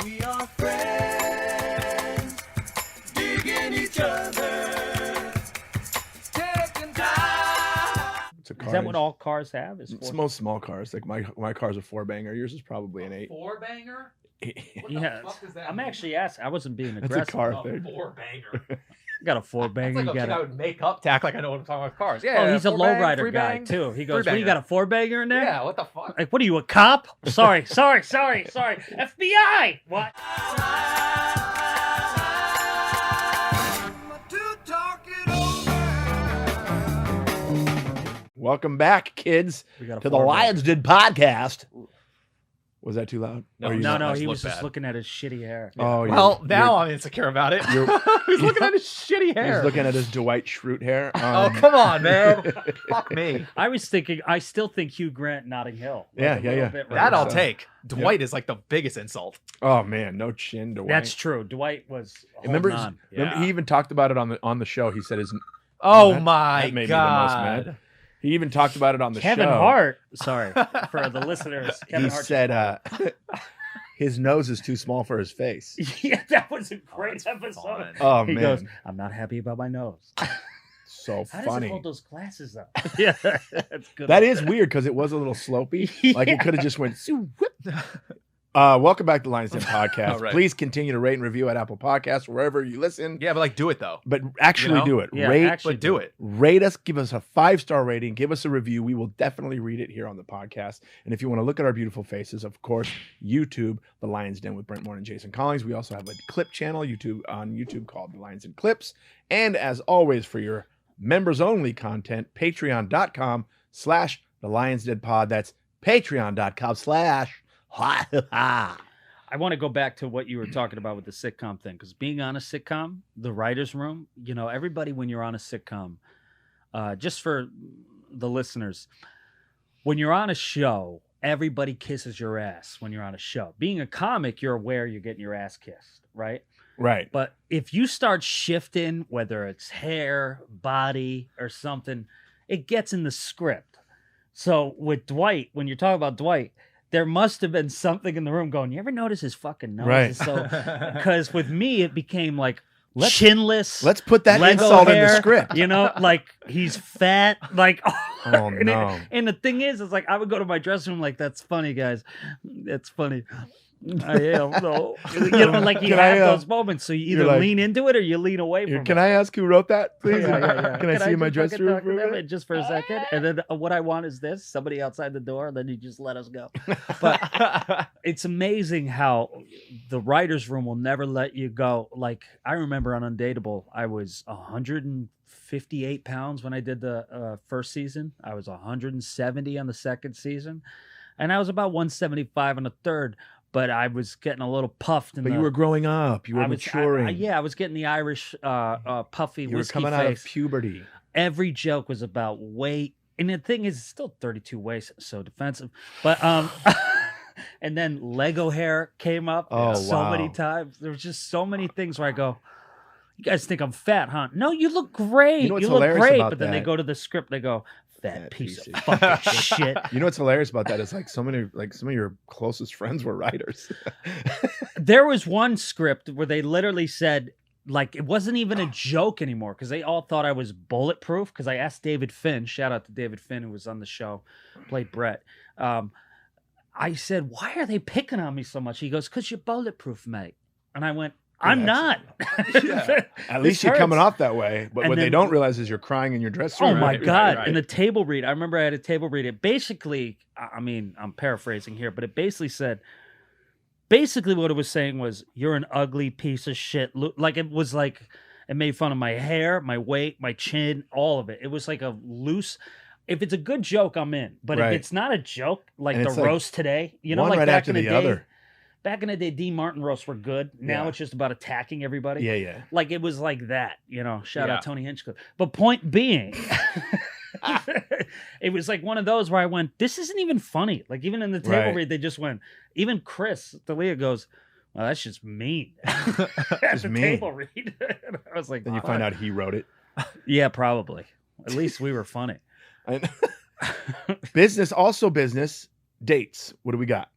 We are friends, digging each other, taking time. It's a car. Is that what all cars have? It's most small cars. Like my car's a 4-banger. Yours is probably an 8. 4-banger? What Yeah, the fuck is that? I'm actually asking. I wasn't being That's aggressive. a car Oh, thing. 4-banger. I got a 4-banger. That's like You a thing I got would make up to act like I know what I'm talking about cars. Yeah, oh, he's a 4-bang, lowrider guy 3-bang. too. He goes, 3-banger. "What, you got a 4-banger in there?" Yeah, what the fuck? Like, what are you, a cop? Sorry. FBI. What? Welcome back, kids, We got a to the 4-banger. Lions Did podcast. Was that too loud? No, Or you No, not? he look was just bad. looking at his shitty hair. Oh, Well, now I'm insecure about it. He's looking at his shitty hair. he's looking at his Dwight Schrute hair. Oh, come on, man. Fuck me. I still think Hugh Grant, Notting Hill. Yeah, a little bit right That now. I'll take. Dwight is like the biggest insult. Oh man, no chin, Dwight. That's true. Dwight was. Remember, holding on. remember Yeah. he even talked about it on the show. He said his. Oh that- my that made me the most god. mad. He even talked about it on the Kevin show. Hart. Sorry for the listeners. Kevin He Hart said his nose is too small for his face. yeah, that was a great that's episode. fun. Oh He man, goes, "I'm not happy about my nose." so How does funny. it hold those glasses though? Yeah, that's good. That is weird because it was a little slopey. Like it Yeah. could have just went. "Shoo, whip." Welcome back to Lions Den Podcast. All right. Please continue to rate and review at Apple Podcasts wherever you listen. Yeah, but like do it though. But actually You know? do it. Yeah, rate, actually But do it. rate us. Give us a 5-star rating. Give us a review. We will definitely read it here on the podcast. And if you want to look at our beautiful faces, of course, YouTube, The Lions Den with Brent Morin and Jason Collings. We also have a clip channel on YouTube called The Lions Den Clips. And as always, for your members only content, patreon.com/The Lions Den Pod. That's patreon.com/. I want to go back to what you were talking about with the sitcom thing, because being on a sitcom, the writer's room, everybody, when you're on a sitcom, just for the listeners, when you're on a show, everybody kisses your ass when you're on a show. Being a comic, you're aware you're getting your ass kissed, right? Right. But if you start shifting, whether it's hair, body, or something, it gets in the script. So with Dwight, when you're talking about Dwight, there must have been something in the room going, you ever notice his fucking nose? Right. Is so, because with me, it became like chinless. Let's put that Lego insult in hair, the script. Like he's fat. Like, Oh, and no. and the thing is, it's like I would go to my dressing room like, that's funny, guys. That's funny. I am, no. Like you Can have I, those moments. So you either you're like- lean into it or you lean away from it. Can I ask who wrote that, please? Yeah. Can I see my just dressing fucking room talk for to a them minute? just for a second? And then what I want is this: somebody outside the door, and then you just let us go. But it's amazing how the writers' room will never let you go. Like I remember on Undateable, I was 158 pounds when I did the first season. I was 170 on the second season, and I was about 175 on the third. But I was getting a little puffed. But you were growing up. You were I was, maturing. I was getting the Irish puffy You were whiskey coming face. out of puberty. Every joke was about weight, and the thing is, it's still 32 waist, so defensive. But and then Lego hair came up so many times. There was just so many things where I go, "You guys think I'm fat, huh? No, you look great. You know what's look hilarious great." about But then they that? go to the script, they go, "Fat Fat piece piece of of fucking shit." You know what's hilarious about that is like some of your closest friends were writers. There was one script where they literally said, like, it wasn't even a joke anymore because they all thought I was bulletproof. Because I asked David Finn, shout out to David Finn, who was on the show, played Brett. I said, "Why are they picking on me so much?" He goes, "Because you're bulletproof, mate." And I went, "I'm not." At least you're coming off that way. But And what they then- don't realize is you're crying in your dressing Oh room. my Right, God. right. And the table read, I remember I had a table read. It basically, I mean, I'm paraphrasing here, but it basically said, what it was saying was, "You're an ugly piece of shit." Like it was like, it made fun of my hair, my weight, my chin, all of it. It was like a loose, if it's a good joke, I'm in. But Right. if it's not a joke, like And the it's like roast today, one like right back after in the the day. other. Back in the day, D. Martin roasts were good. Now Yeah. it's just about attacking everybody. Yeah. Like it was like that, shout Yeah. out Tony Hinchcliffe. But point being, it was like one of those where I went, this isn't even funny. Like even in the table Right. read, they just went, even Chris D'Elia goes, "Well, that's just mean." At Just the mean. table read. And I was like, Then you find out he wrote it. yeah, probably. At least we were funny. Business, dates. What do we got?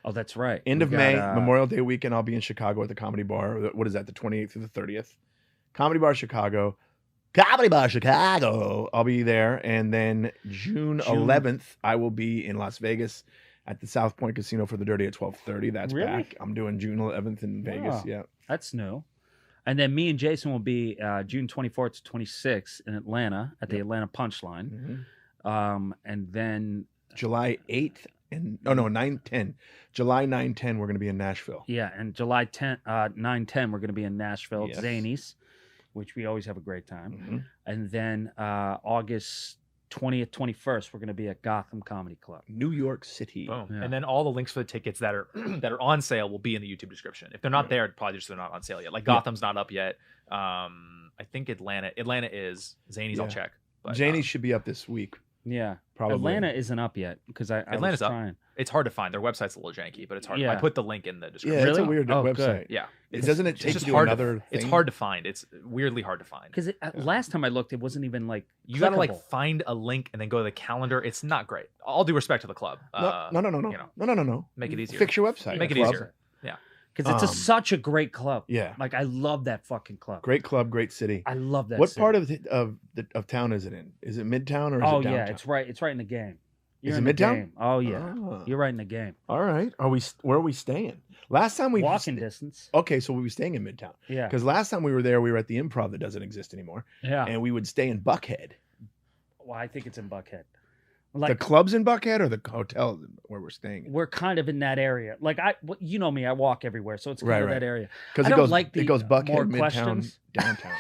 Oh, that's right. End We of got, May, Memorial Day weekend, I'll be in Chicago at the Comedy Bar. What is that, the 28th through the 30th? Comedy Bar Chicago. Comedy Bar Chicago. I'll be there. And then June 11th, I will be in Las Vegas at the South Point Casino for the Dirty at 12:30. That's Really? back. I'm doing June 11th in Vegas. Oh. Yeah. That's new. And then me and Jason will be June 24th to 26th in Atlanta at the Atlanta Punchline. Mhm. And then July 8th and 9-10. July 9-10, we're going to be in Nashville. yeah, and July 9-10 we're going to be in Nashville at Yes. Zanies, which we always have a great time. Mhm. And then August 20th, 21st, we're going to be at Gotham Comedy Club. New York City. Boom. Yeah. And then all the links for the tickets that are that are on sale will be in the YouTube description. If they're not Right. there, probably just they're not on sale yet. Like Gotham's not up yet. I think Atlanta is. Zanies, I'll Yeah. check. But, Janie should be up this week. Yeah. Probably. Atlanta isn't up yet because I Atlanta's was up. trying. it's hard to find. Their website's a little janky, but it's hard. Yeah. I put the link in the Yeah, description. it's a Really? weird Oh, good. website. Yeah. Doesn't it It's take just you to hard another to, It's thing? hard to find. It's weirdly hard to find. Because last time I looked, it wasn't even like You gotta like clickable. find a link and then go to the calendar. It's not great. All due respect to the club. No. you know, No. make it easier. Fix your website. Make it club. easier. Yeah. Because it's such a great club. Yeah. Like I love that fucking club. Great club, great city. I love that. What city. part of town is it in? Is it Midtown or is Oh it downtown? yeah, it's right. It's right in the game. You're Is in it the Midtown? game. Oh yeah, Ah. you're right in the game. All right. Where are we staying? Last time we Walking distance. Okay, so we'll be staying in Midtown. Yeah, Because last time we were there, we were at the Improv that doesn't exist anymore, yeah. and we would stay in Buckhead. Well, I think it's in Buckhead. The Like club's in Buckhead or the hotel where we're staying? we're kind of in that area. Like you know me, I walk everywhere, so it's kind Right, of right. that area. Because I it don't goes like the it goes more Buckhead, Midtown, questions. downtown.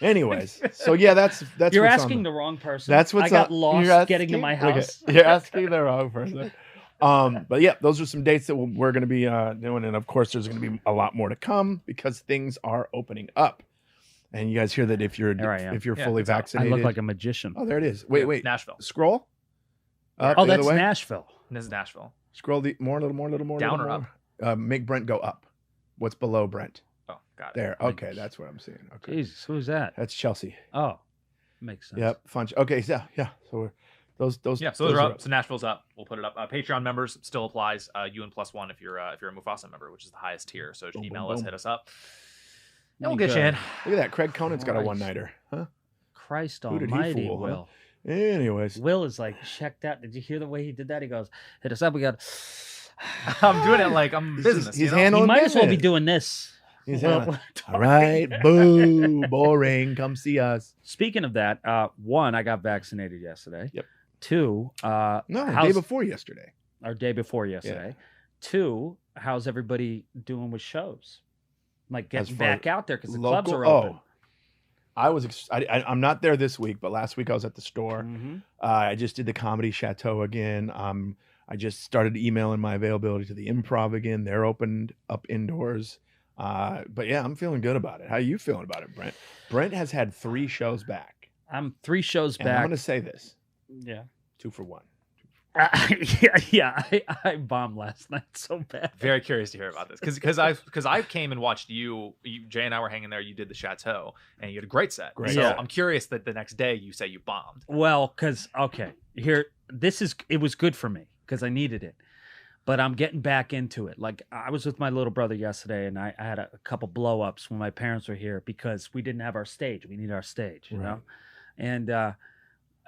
Anyways, so yeah, that's You're what's asking on the wrong person. That's what's I got up. lost You're getting to my asking- okay, house. You're asking the wrong person. But yeah, those are some dates that we're going to be doing, and of course, there's going to be a lot more to come because things are opening up. And you guys hear that if you're There I am. fully it's out. I vaccinated, look like a magician. oh, there it is. Wait, Nashville. scroll. Up, Oh, the other that's way. Nashville. This is Nashville. Scroll a little more. Down little or more. Make Brent go up. What's below Brent? Oh, got it. There. Okay, that's what I'm seeing. Okay, Jesus, who's that? that's Chelsea. Oh, makes sense. Yep, fun. Okay, yeah. So we're those. Yeah, so those are up. So Nashville's up. We'll put it up. Patreon members still applies. You and +1 if you're a Mufasa member, which is the highest tier. So just Boom, email boom, us, boom. hit us up, and You we'll get you good. in. Look at that. Craig Conan's got a Christ. one-nighter. Huh? Christ Who did he Almighty, fool, huh? Will. Anyways, Will is like checked out. Did you hear the way he did that? He goes, "Hit us up." We got. I'm doing it like I'm business. he's you know? handling He might as well be business. doing this. He's Well, handling- All right, boo, boring. Come see us. Speaking of that, one, I got vaccinated yesterday. Yep. Two, No, day how's- before yesterday. or day before yesterday. Two, how's everybody doing with shows? Like As getting far back out there because the clubs are Oh, open. I was. I'm not there this week, but last week I was at the store. Mhm. I just did the Comedy Chateau again. I just started emailing my availability to the Improv again. They're opened up indoors. But yeah, I'm feeling good about it. How are you feeling about it, Brent? Brent has had 3 shows back. I'm 3 shows And I'm back. going to say this: Yeah. 2 for 1. yeah. I bombed last night so bad. Very curious to hear about this because I came and watched you. Jay and I were hanging there. You did the Chateau and you had a great set. Great So set. I'm curious that the next day you say you bombed. Well, because it was good for me because I needed it, but I'm getting back into it. Like I was with my little brother yesterday, and I had a couple blow ups when my parents were here because we didn't have our stage. We needed our stage, you know. And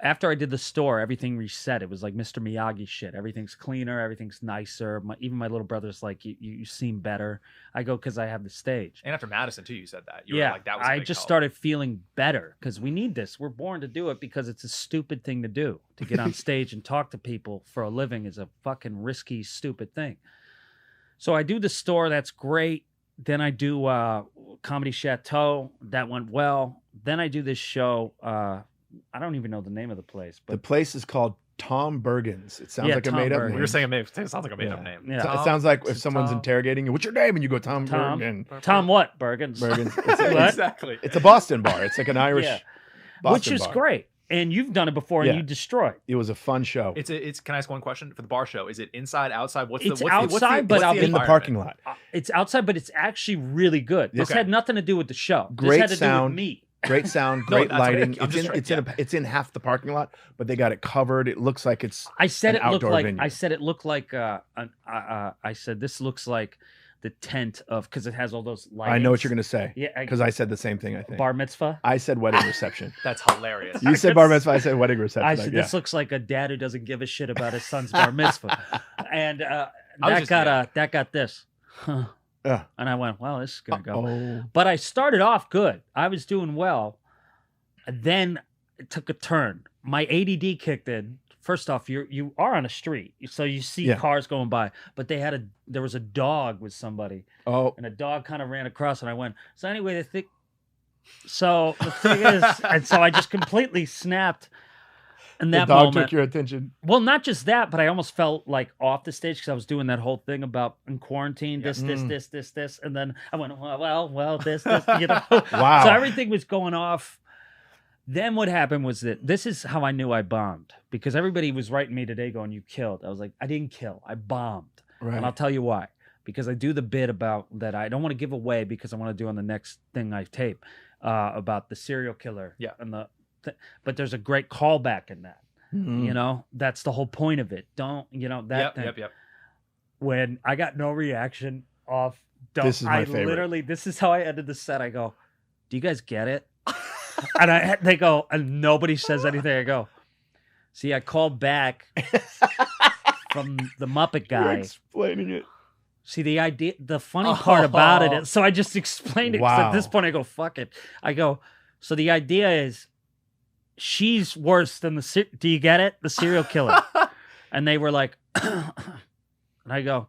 after I did the store, everything reset. It was like Mr. Miyagi shit. Everything's cleaner. Everything's nicer. Even my little brother's like, you seem better. I go, because I have the stage. And after Madison too, you said that. You Yeah, were like, that was a I big just help. started feeling better because we need this. We're born to do it because it's a stupid thing to do. To get on stage and talk to people for a living is a fucking risky, stupid thing. So I do the store. That's great. Then I do Comedy Chateau. That went well. Then I do this show. I don't even know the name of the place, The but place is called Tom Bergen's. It sounds Yeah, like a Tom made up Bergen. name. We were saying it sounds like a made up Yeah. name. Yeah. So Tom- it sounds like if someone's Tom- interrogating you, what's your name? And you go, Tom Tom. Bergen. Tom what? Bergen's. Bergen's. What? Exactly. It's a Boston bar. It's like an Irish Yeah. Boston Which is bar. great. And you've done it before Yeah. and you destroyed. It was a fun show. It's. Can I ask one question for the bar show? Is it inside, outside? What's It's the what's outside, the, but what's I'll the be- in the environment? parking lot. It's outside, but it's actually really good. This Okay. had nothing to do with the show. Great this had to do sound. with me. Great sound, No, great that's okay. lighting. I'm just trying- It's in half the parking lot, but they got it covered. It looks like it's I said an it looked outdoor like. venue. I said it looked like. I said this looks like the tent of because it has all those lights. I know what you're gonna say. Yeah, Because I said the same thing. I think bar mitzvah. I said wedding reception. That's hilarious. You said bar mitzvah. I said wedding reception. I Like, said yeah. this looks like a dad who doesn't give a shit about his son's bar mitzvah, and was just- that got this. Huh. Yeah. And I went, well, this is gonna go. Oh, But I started off good. I was doing well. And then it took a turn. My ADD kicked in. First off, you are on a street, so you see Yeah. cars going by. But there was a dog with somebody, oh, and a dog kind of ran across, and I went. So anyway, the thing is, and so I just completely snapped. In the that dog moment, took your attention. well, not just that, but I almost felt like off the stage because I was doing that whole thing about in quarantine, this, and then I went, well, this, you know. Wow. So everything was going off. Then what happened was that this is how I knew I bombed because everybody was writing me today going, "You killed." I was like, "I didn't kill. I bombed," Right. and I'll tell you why. Because I do the bit about that I don't want to give away because I want to do on the next thing I tape about the serial killer. Yeah. And but there's a great callback in that. Mhm. You know, that's the whole point of it. Don't, that thing. Yep. When I got no reaction off, This is my I favorite. literally, this is how I ended the set. I go, "Do you guys get it?" And they go, and nobody says anything. I go, "See, I called back from the Muppet You're guy. explaining it. See, the funny part about it is, so I just explained it. 'Cause Wow. at this point, I go, fuck it. I go, so the idea is she's worse than do you get it? The serial killer. And they were like, and I go,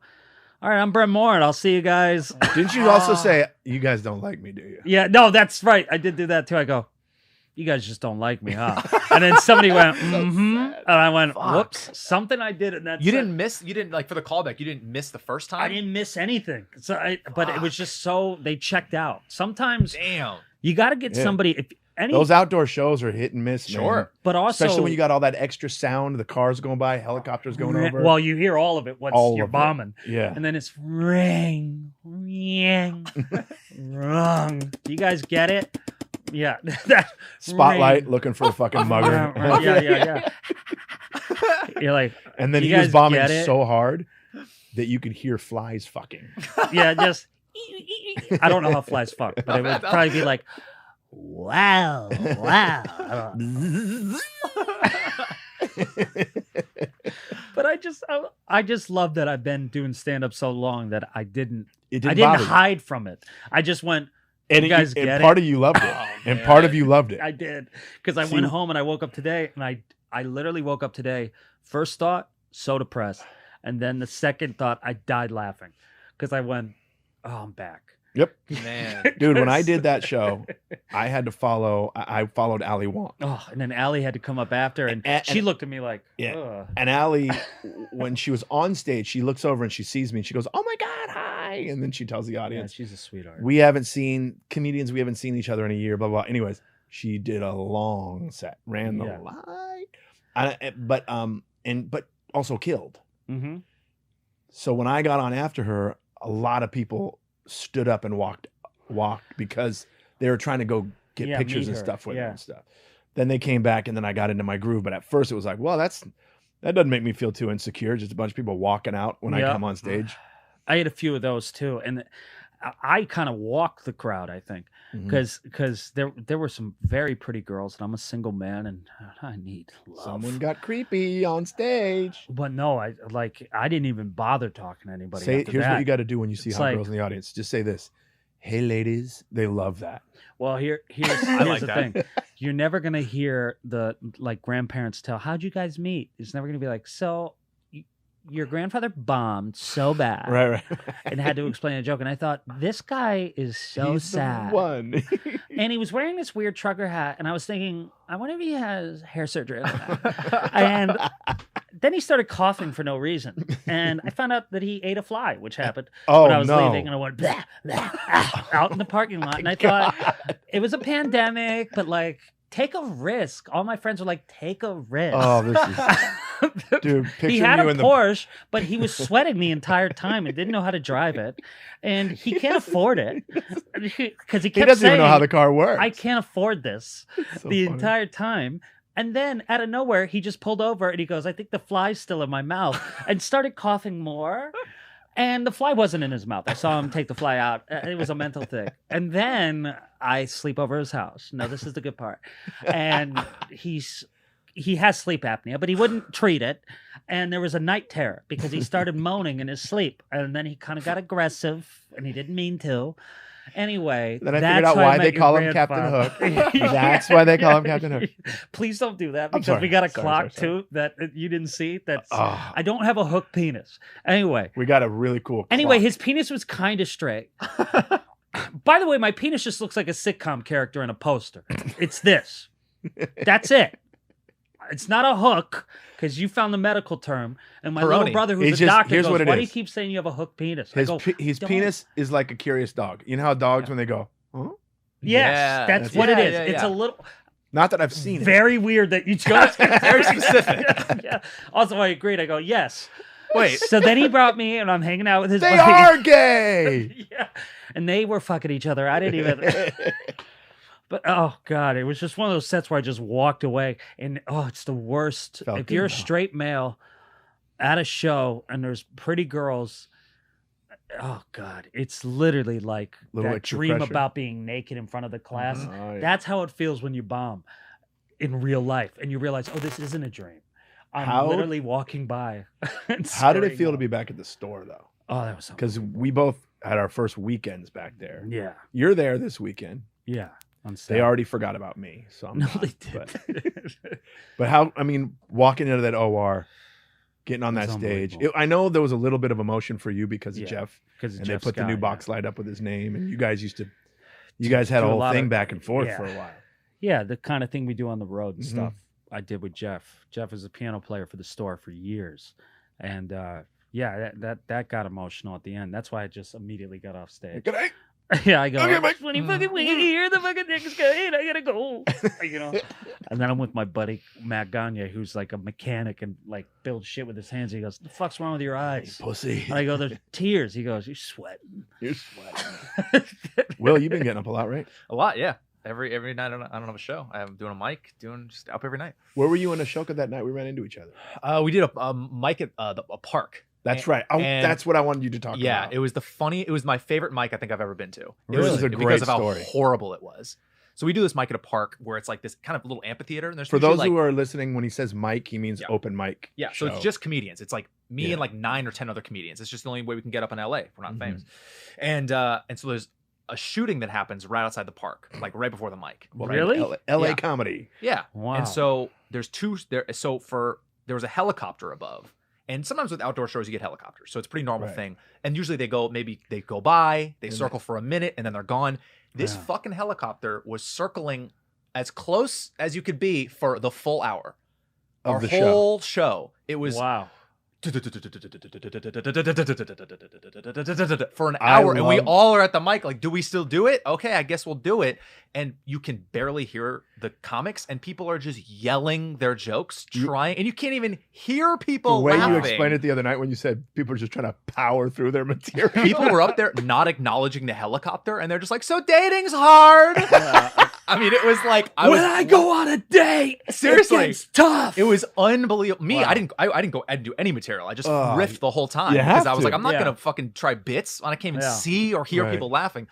all right, I'm Brent Morin. I'll see you guys. Didn't you also say you guys don't like me, do you? Yeah, no, that's right. I did do that too. I go, you guys just don't like me, huh? And then somebody went, mm-hmm. And I went, Fuck. whoops, something I did in that You set- didn't like for the callback. You didn't miss the first time. I didn't miss anything. So but it was just so they checked out. Sometimes Damn. you got to get Yeah. somebody if any Those outdoor shows are hit and miss. man. Sure. but also Especially when you got all that extra sound, the cars going by, helicopters going over. well, you hear all of it once All you're of it. bombing. Yeah. And then it's ring, ring, rung. Do you guys get it? Yeah. That Spotlight ring. looking for a fucking mugger. Yeah. You're like, And then You he was guys bombing get it? so hard that you could hear flies fucking. yeah, just I don't know how flies fuck, but it would probably be like, wow. I don't know. But I just love that I've been doing stand up so long that I didn't It I didn't didn't bother you. hide from it. I just went, And, you guys and get part it? of you loved it. Oh, and man. part of you loved it. I did. Because I See- went home and I woke up today and I literally woke up today. First thought, so depressed. And then the second thought, I died laughing. Because I went, oh, I'm back. Yep. Man. Dude, when I did that show, I had to follow, I followed Ali Wong. Oh, and then Allie had to come up after and And- she looked at me like, Yeah. ugh. And Ali, when she was on stage, she looks over and she sees me and she goes, "Oh my God, hi." And then she tells the Yeah, audience, she's a sweetheart. we haven't seen each other in a year, blah, blah. Anyways, she did a long set, ran the Yeah. light, but also killed. Mm-hmm. So when I got on after her, a lot of people stood up and walked because they were trying to go get Yeah, pictures meet and her. stuff with her Yeah. and stuff. Then they came back and then I got into my groove. But at first it was like, well, that doesn't make me feel too insecure. Just a bunch of people walking out when I Yeah. come on stage. I had a few of those too. And I kind of walked the crowd, I think. Mhm. Because there were some very pretty girls, and I'm a single man, and I need love. Someone got creepy on stage. But no, I didn't even bother talking to anybody. Say, after here's that. what you got to do when you see It's hot like- girls in the audience. Just say this. Hey, ladies, they love that. Well, here's like the that. thing. You're never gonna hear the grandparents tell, "How'd you guys meet?" It's never gonna be like, "So your grandfather bombed so bad Right. and had to explain a joke." And I thought, this guy is so He's sad. the one. And he was wearing this weird trucker hat, and I was thinking, I wonder if he has hair surgery. And then he started coughing for no reason, and I found out that he ate a fly, which happened Oh, when I was no. leaving, and I went blah, blah, ah, out in the parking lot, and I thought it was a pandemic, but like, take a risk. All my friends were like, take a risk. Oh, this is Dude, he picture had you a in the Porsche, but he was sweating the entire time and didn't know how to drive it, and he can't afford it because he He kept doesn't saying, even know how the car works. "I can't afford this" So the funny. entire time. And then out of nowhere, he just pulled over and he goes, "I think the fly's still in my mouth," and started coughing more. And the fly wasn't in his mouth. I saw him take the fly out. It was a mental thing. And then I sleep over his house. No, this is the good part. And he has sleep apnea, but he wouldn't treat it. And there was a night terror because he started moaning in his sleep. And then he kind of got aggressive, and he didn't mean to. Anyway, Then I that's figured out how I why met they your call him Captain grandfather. Hook. That's why they call him Captain Hook. Please don't do that I'm because sorry. we got a Sorry, clock sorry. too that you didn't see. That's Oh. I don't have a hook penis. Anyway, We got a really cool Anyway, clock. his penis was kind of straight. By the way, my penis just looks like a sitcom character in a poster. It's this. That's it. It's not a hook because you found the medical term. And my little Peroni. brother, who's It's a just- doctor, here's goes, what it "Why do you is. keep saying you have a hook penis?" I His, go, his "Don't." penis is like a curious dog. You know how dogs, when they go, huh? Yes, Yeah, that's what it yeah, is. yeah, It's yeah. a little Not that I've seen it. very weird that you chose. Very specific. Yeah. Also, I agreed. I go, yes. Wait, So then he brought me, and I'm hanging out with his they buddy. are gay. Yeah. And they were fucking each other. I didn't even. But oh god, it was just one of those sets where I just walked away, and oh, it's the worst. Felt If good, you're a though. straight male at a show and there's pretty girls, oh god, it's literally like Little that extra dream pressure. about being naked in front of the class. Oh, yeah. That's how it feels when you bomb in real life, and you realize, oh, this isn't a dream. I'm How- literally walking by. and How did it scurrying feel to off. be back at the store, though? Oh, that was so. Because we both had our first weekends back there. Yeah, You're there this weekend. yeah. I'm They sad. already forgot about me, so I'm No, not, they did. But how? I mean, walking into that OR, getting on It that was stage. unbelievable. I know there was a little bit of emotion for you because of Yeah, Jeff, because and they put the new box light up with his name, and you guys had a do a whole lot thing of- back and forth yeah. for a while. Yeah, the kind of thing we do on the road and Mhm. stuff. I did with Jeff. Jeff was a piano player for the store for years, and yeah, that got emotional at the end. That's why I just immediately got off stage. Good night. Yeah, I go. Okay, Mike. When you fucking hear the fucking niggas go, hey, I gotta go. You know. And then I'm with my buddy Matt Gagne, who's like a mechanic and like builds shit with his hands. He goes, "The fuck's wrong with your eyes?" Pussy. And I go, "There's tears." He goes, "You're sweating." You're sweating. Will, you've been getting up a lot, right? A lot, yeah. Every night I don't have a show. I'm doing a mic, doing just up every night. Where were you in Ashoka that night we ran into each other? We did a mic at a park. That's And- right. Oh, and- that's what I wanted you to talk Yeah, about. it was my favorite mic I think I've ever been to. It Really? was This is a because great of how story. horrible it was. So we do this mic at a park where it's like this kind of little amphitheater, and there's For usually those like, who are listening, when he says mic, he means Yeah. open mic. yeah, so show. it's just comedians. It's like me Yeah. and like 9 or 10 other comedians. It's just the only way we can get up in LA if we're not Mhm. famous. And so there's a shooting that happens right outside the park, like right before the mic. Well, right? Really? LA Yeah. comedy. Yeah. Wow. And so there's two there. So there was a helicopter above, and sometimes with outdoor shows you get helicopters, so it's a pretty normal Right. thing. And usually they go by, they And circle for a minute, and then they're gone. This Yeah. fucking helicopter was circling as close as you could be for the full hour Of Our the show. whole show. It was wow. for an I hour, and we love- all are at the mic like, do we still do it? Okay, I guess we'll do it. And you can barely hear the comics, and people are just yelling their jokes, trying, and you can't even hear The people way laughing. you explained it the other night when you said people are just trying to power through their material. People were up there not acknowledging the helicopter, and they're just like, "So dating's hard." I mean, it was like I go on a date, Seriously. it gets tough. It was unbelievable. Me, Wow. I didn't do any material. I just Oh, riffed the whole time you because have I was to. like, I'm not Yeah. gonna fucking try bits. I can't even Yeah. see or hear Right. people laughing.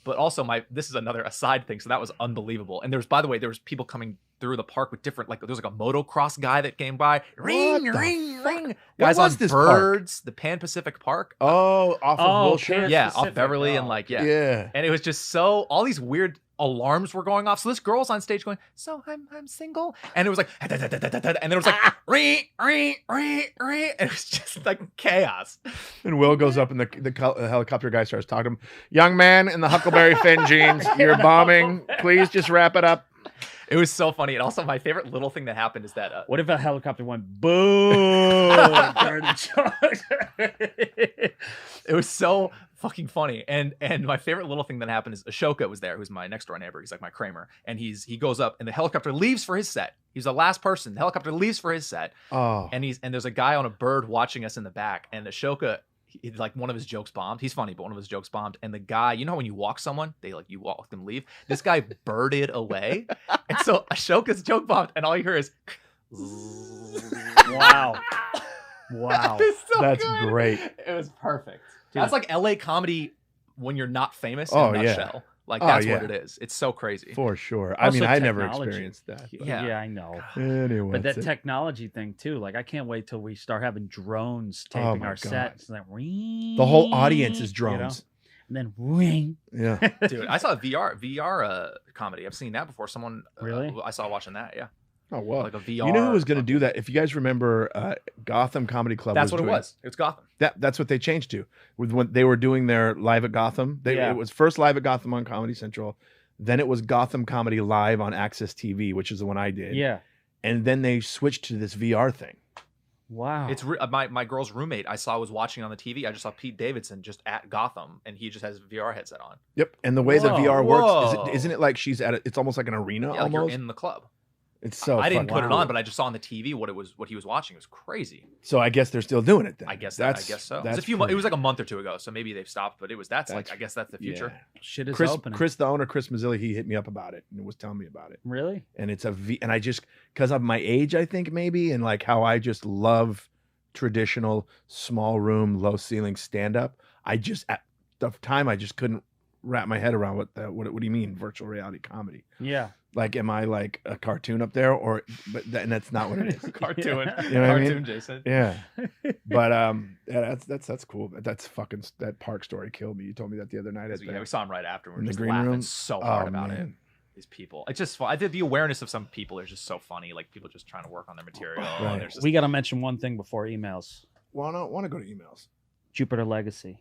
But also, this is another aside thing. So that was unbelievable. And by the way, there was people coming through the park with different, like there was like a motocross guy that came by, ring, What the ring, fuck? ring. Where Guys was on this park? birds, the Pan Pacific Park. Oh, off of Oh, Wilshire? Pan- Yeah, Pacific. off Beverly and Oh, like Yeah. And it was just so all these weird alarms were going off. So this girl's on stage going, "So I'm single," and it was like, and then it was like, ring, ring, ring, ring, and it was just like chaos. And Will goes up and the helicopter guy starts talking to him. Young man in the Huckleberry Finn jeans, you're bombing. Please just wrap it up. It was so funny. And also my favorite little thing that happened is that What if a helicopter went boom during the show? it was so fucking funny. And my favorite little thing that happened is Ashoka was there, who's my next door neighbor. He's like my Kramer. And he goes up and the helicopter leaves for his set. He's the last person. The helicopter leaves for his set. Oh. And there's a guy on a bird watching us in the back. And Ashoka, like one of his jokes bombed. He's funny, but one of his jokes bombed. And the guy, you know when you walk someone, you walk them leave. This guy birded away. And so Ashoka's joke bombed, and all you hear is Wow. Wow. It's so That's good. great. It was perfect. Dude. That's like LA comedy when you're not famous in Oh, a yeah. nutshell. Like Oh, that's yeah. what it is. It's so crazy. For sure. I Also mean, I never technology. experienced that. But Yeah. I know. anyway, But that that's it. technology thing too, like I can't wait till we start having drones Oh taping my our God. sets. Like, The whole audience is you know? drones. And then ring. Yeah. Dude, I saw a VR comedy. I've seen that before. Someone Really? I saw watching that. Yeah, Oh, well. like a VR. You know who was going to do that? If you guys remember, Gotham Comedy Club. That's what it doing- was. It was Gotham. That's what they changed to. When they were doing their live at Gotham. Yeah. It was first live at Gotham on Comedy Central. Then it was Gotham Comedy Live on Access TV, which is the one I did. Yeah. And then they switched to this VR thing. Wow. It's my girl's roommate. I saw was watching on the TV. I just saw Pete Davidson just at Gotham, and he just has a VR headset on. Yep. And the way the Whoa. VR works, Whoa. isn't it like she's at it's almost like an arena Yeah, like you're almost? in the club. It's so I didn't fucking put it cool. on, but I just saw on the TV what he was watching. It was crazy. So I guess they're still doing it then. I guess so. That's It was that's a few. pretty- It was like a month or two ago, so maybe they've stopped. But that's like That's- I guess that's the future. Yeah. Shit is Chris, opening. Chris, the owner, Chris Mazzilli, he hit me up about it and was telling me about it. Really? And it's and I just, because of my age, I think maybe, and like how I just love traditional small room, low ceiling stand up. I just, at the time, I just couldn't wrap my head around what do you mean virtual reality comedy? Yeah. Like, am I like a cartoon up there and that's not what it is. Cartoon, You know what I mean? cartoon, Jason. Yeah. But, yeah, that's cool. That's fucking, that park story killed me. You told me that the other night. Yeah, we saw him right after. We In were the just green laughing room? so hard Oh, about it. man. These people, it's just fun. I think the awareness of some people is just so funny. Like people just trying to work on their material. Right. And there's just, We got to mention one thing before emails. Well, I don't want to go to emails. Jupiter Legacy.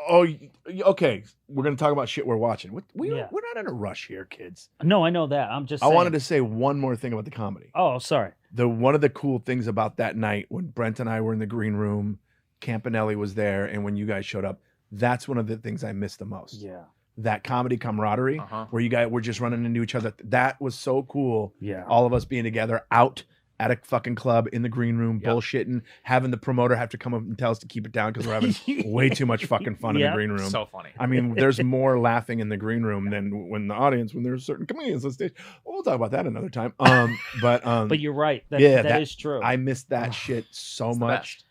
Oh, okay. We're gonna talk about shit we're watching. We're Yeah. not in a rush here, kids. No, I know that. I'm just I saying. wanted to say one more thing about the comedy. Oh, sorry. One of the cool things about that night when Brent and I were in the green room, Campanelli was there, and when you guys showed up, that's one of the things I missed the most. Yeah. That comedy camaraderie, Uh-huh. where you guys were just running into each other. That was so cool. Yeah. All of us being together out at a fucking club in the green room, Yep. bullshitting, having the promoter have to come up and tell us to keep it down because we're having way too much fucking fun in Yeah. the green room. so funny. I mean, there's more laughing in the green room than when there's certain comedians on stage. Well, we'll talk about that another time. But you're right. That yeah, that is true. I missed that shit so It's the much. best.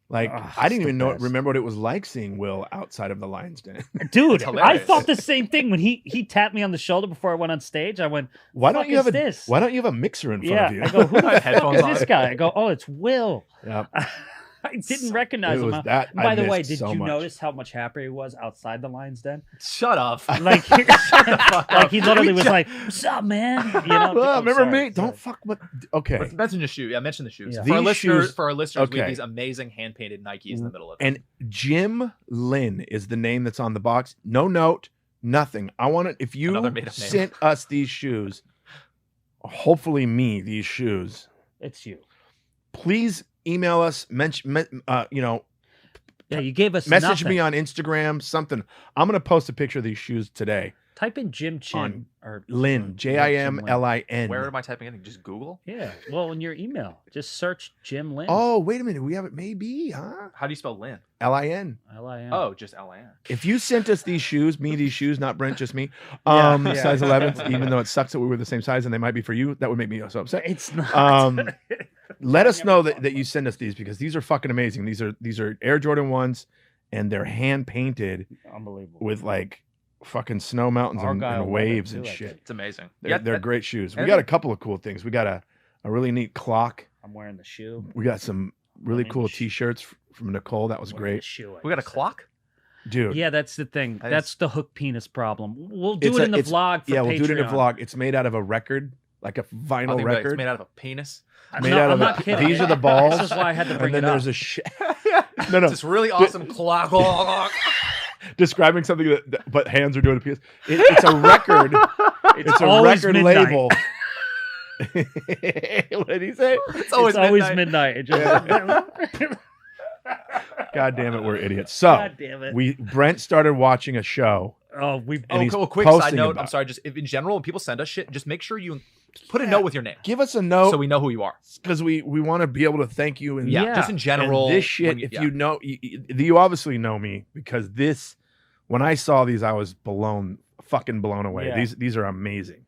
Like Ugh, I didn't it's even the best. remember what it was like seeing Will outside of the Lion's Den. Dude, It's I hilarious. thought the same thing when he tapped me on the shoulder before I went on stage. I went, Why "Fuck don't you is have this?" Why don't you have a mixer in front Yeah. of you? I go, who the fuck Headphones is on. this guy? I go, oh, it's Will. Yeah, I didn't So- recognize it him. was that. And by I the way, missed did so you much. notice how much happier he was outside the Lion's Den? Shut up. Like, Shut the fuck like up. he literally We was just- like, "What's up, man?" You know, Well, I'm remember sorry, me? Don't sorry. fuck with. Okay, Let's mention the shoe. Yeah, mention the shoes. Yeah. For our These listeners, shoes- we have okay. these amazing hand painted Nikes in the middle of it. and Jim Lynn is the name that's on the box. No note, nothing. I want it. If you Another made-up name. sent us these shoes, hopefully me these shoes, It's you. please email us. Yeah, you gave us Message nothing. me on Instagram. Something. I'm gonna post a picture of these shoes today. Type in Jim Chin On or Lynn, Jim JIMLIN. Where am I typing in? Just Google. Yeah. Well, in your email, just search Jim Lynn. Oh, wait a minute. We have it. Maybe, huh? How do you spell Lynn? LIN. L-I-N. Oh, just L-A-N. If you sent us these shoes, not Brent, just me, Yeah. size 11, even though it sucks that we were the same size and they might be for you, that would make me so upset. It's not. Let us know that you send us these because these are fucking amazing. These are Air Jordan 1s and they're hand painted Unbelievable. with like fucking snow mountains and Argyle leather, waves too, and I shit. think. It's amazing. They're great shoes. We and- got a couple of cool things. We got a really neat clock. I'm wearing the shoe. We got some really mean, cool sh- t-shirts from Nicole. That was I'm wearing the great. shoe, I We got a guess. clock? Dude. Yeah, that's the thing. I That's just- the hook penis problem. We'll do It's it a- in the it's- vlog for Yeah, we'll do it in a Patreon. vlog. It's made out of a record, like a I vinyl think record. it's made out of a penis. Made No, out I'm of not kidding. These are the balls. This is why I had to bring and then it up. there's a no. This really awesome clock. Describing something but hands are doing a piece. It's a record. It's a always record midnight. label. What did he say? It's always it's always midnight. midnight. It just, God damn it, we're idiots. So God damn it. Brent started watching a show. Oh, we. And he's quick side posting note. about I'm sorry. Just if in general, when people send us shit, just make sure you put a note with your name Give us a note so we know who you are. because we want to be able to thank you. And Yeah. Just in general. and this shit, when if you know, you obviously know me because this, when I saw these, I was fucking blown away. Yeah. These are amazing.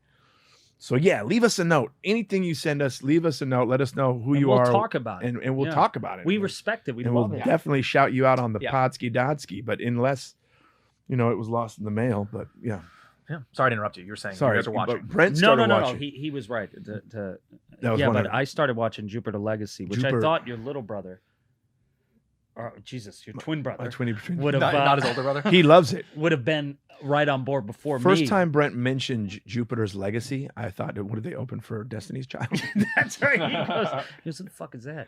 So yeah, leave us a note. Anything you send us, leave us a note. Let us know who and you we'll are. talk about it. and we'll Yeah. talk about it. We respect it. We and love we'll it. definitely shout you out on the Yeah. Podsky Dodsky. But unless, it was lost in the mail. But yeah, Yeah. Sorry to interrupt you. You were saying sorry. you guys are watching. But Brent No, started no. watching. He was right. That was Yeah, one but of- I started watching Jupiter Legacy, which I Jupiter- thought your little brother, or Jesus, your twin brother, My twin between. would have Not his older brother. He loves it. would have been right on board before First me. time Brent mentioned Jupiter's Legacy, I thought, what did they open for Destiny's Child? That's right. He goes, "What the fuck is that?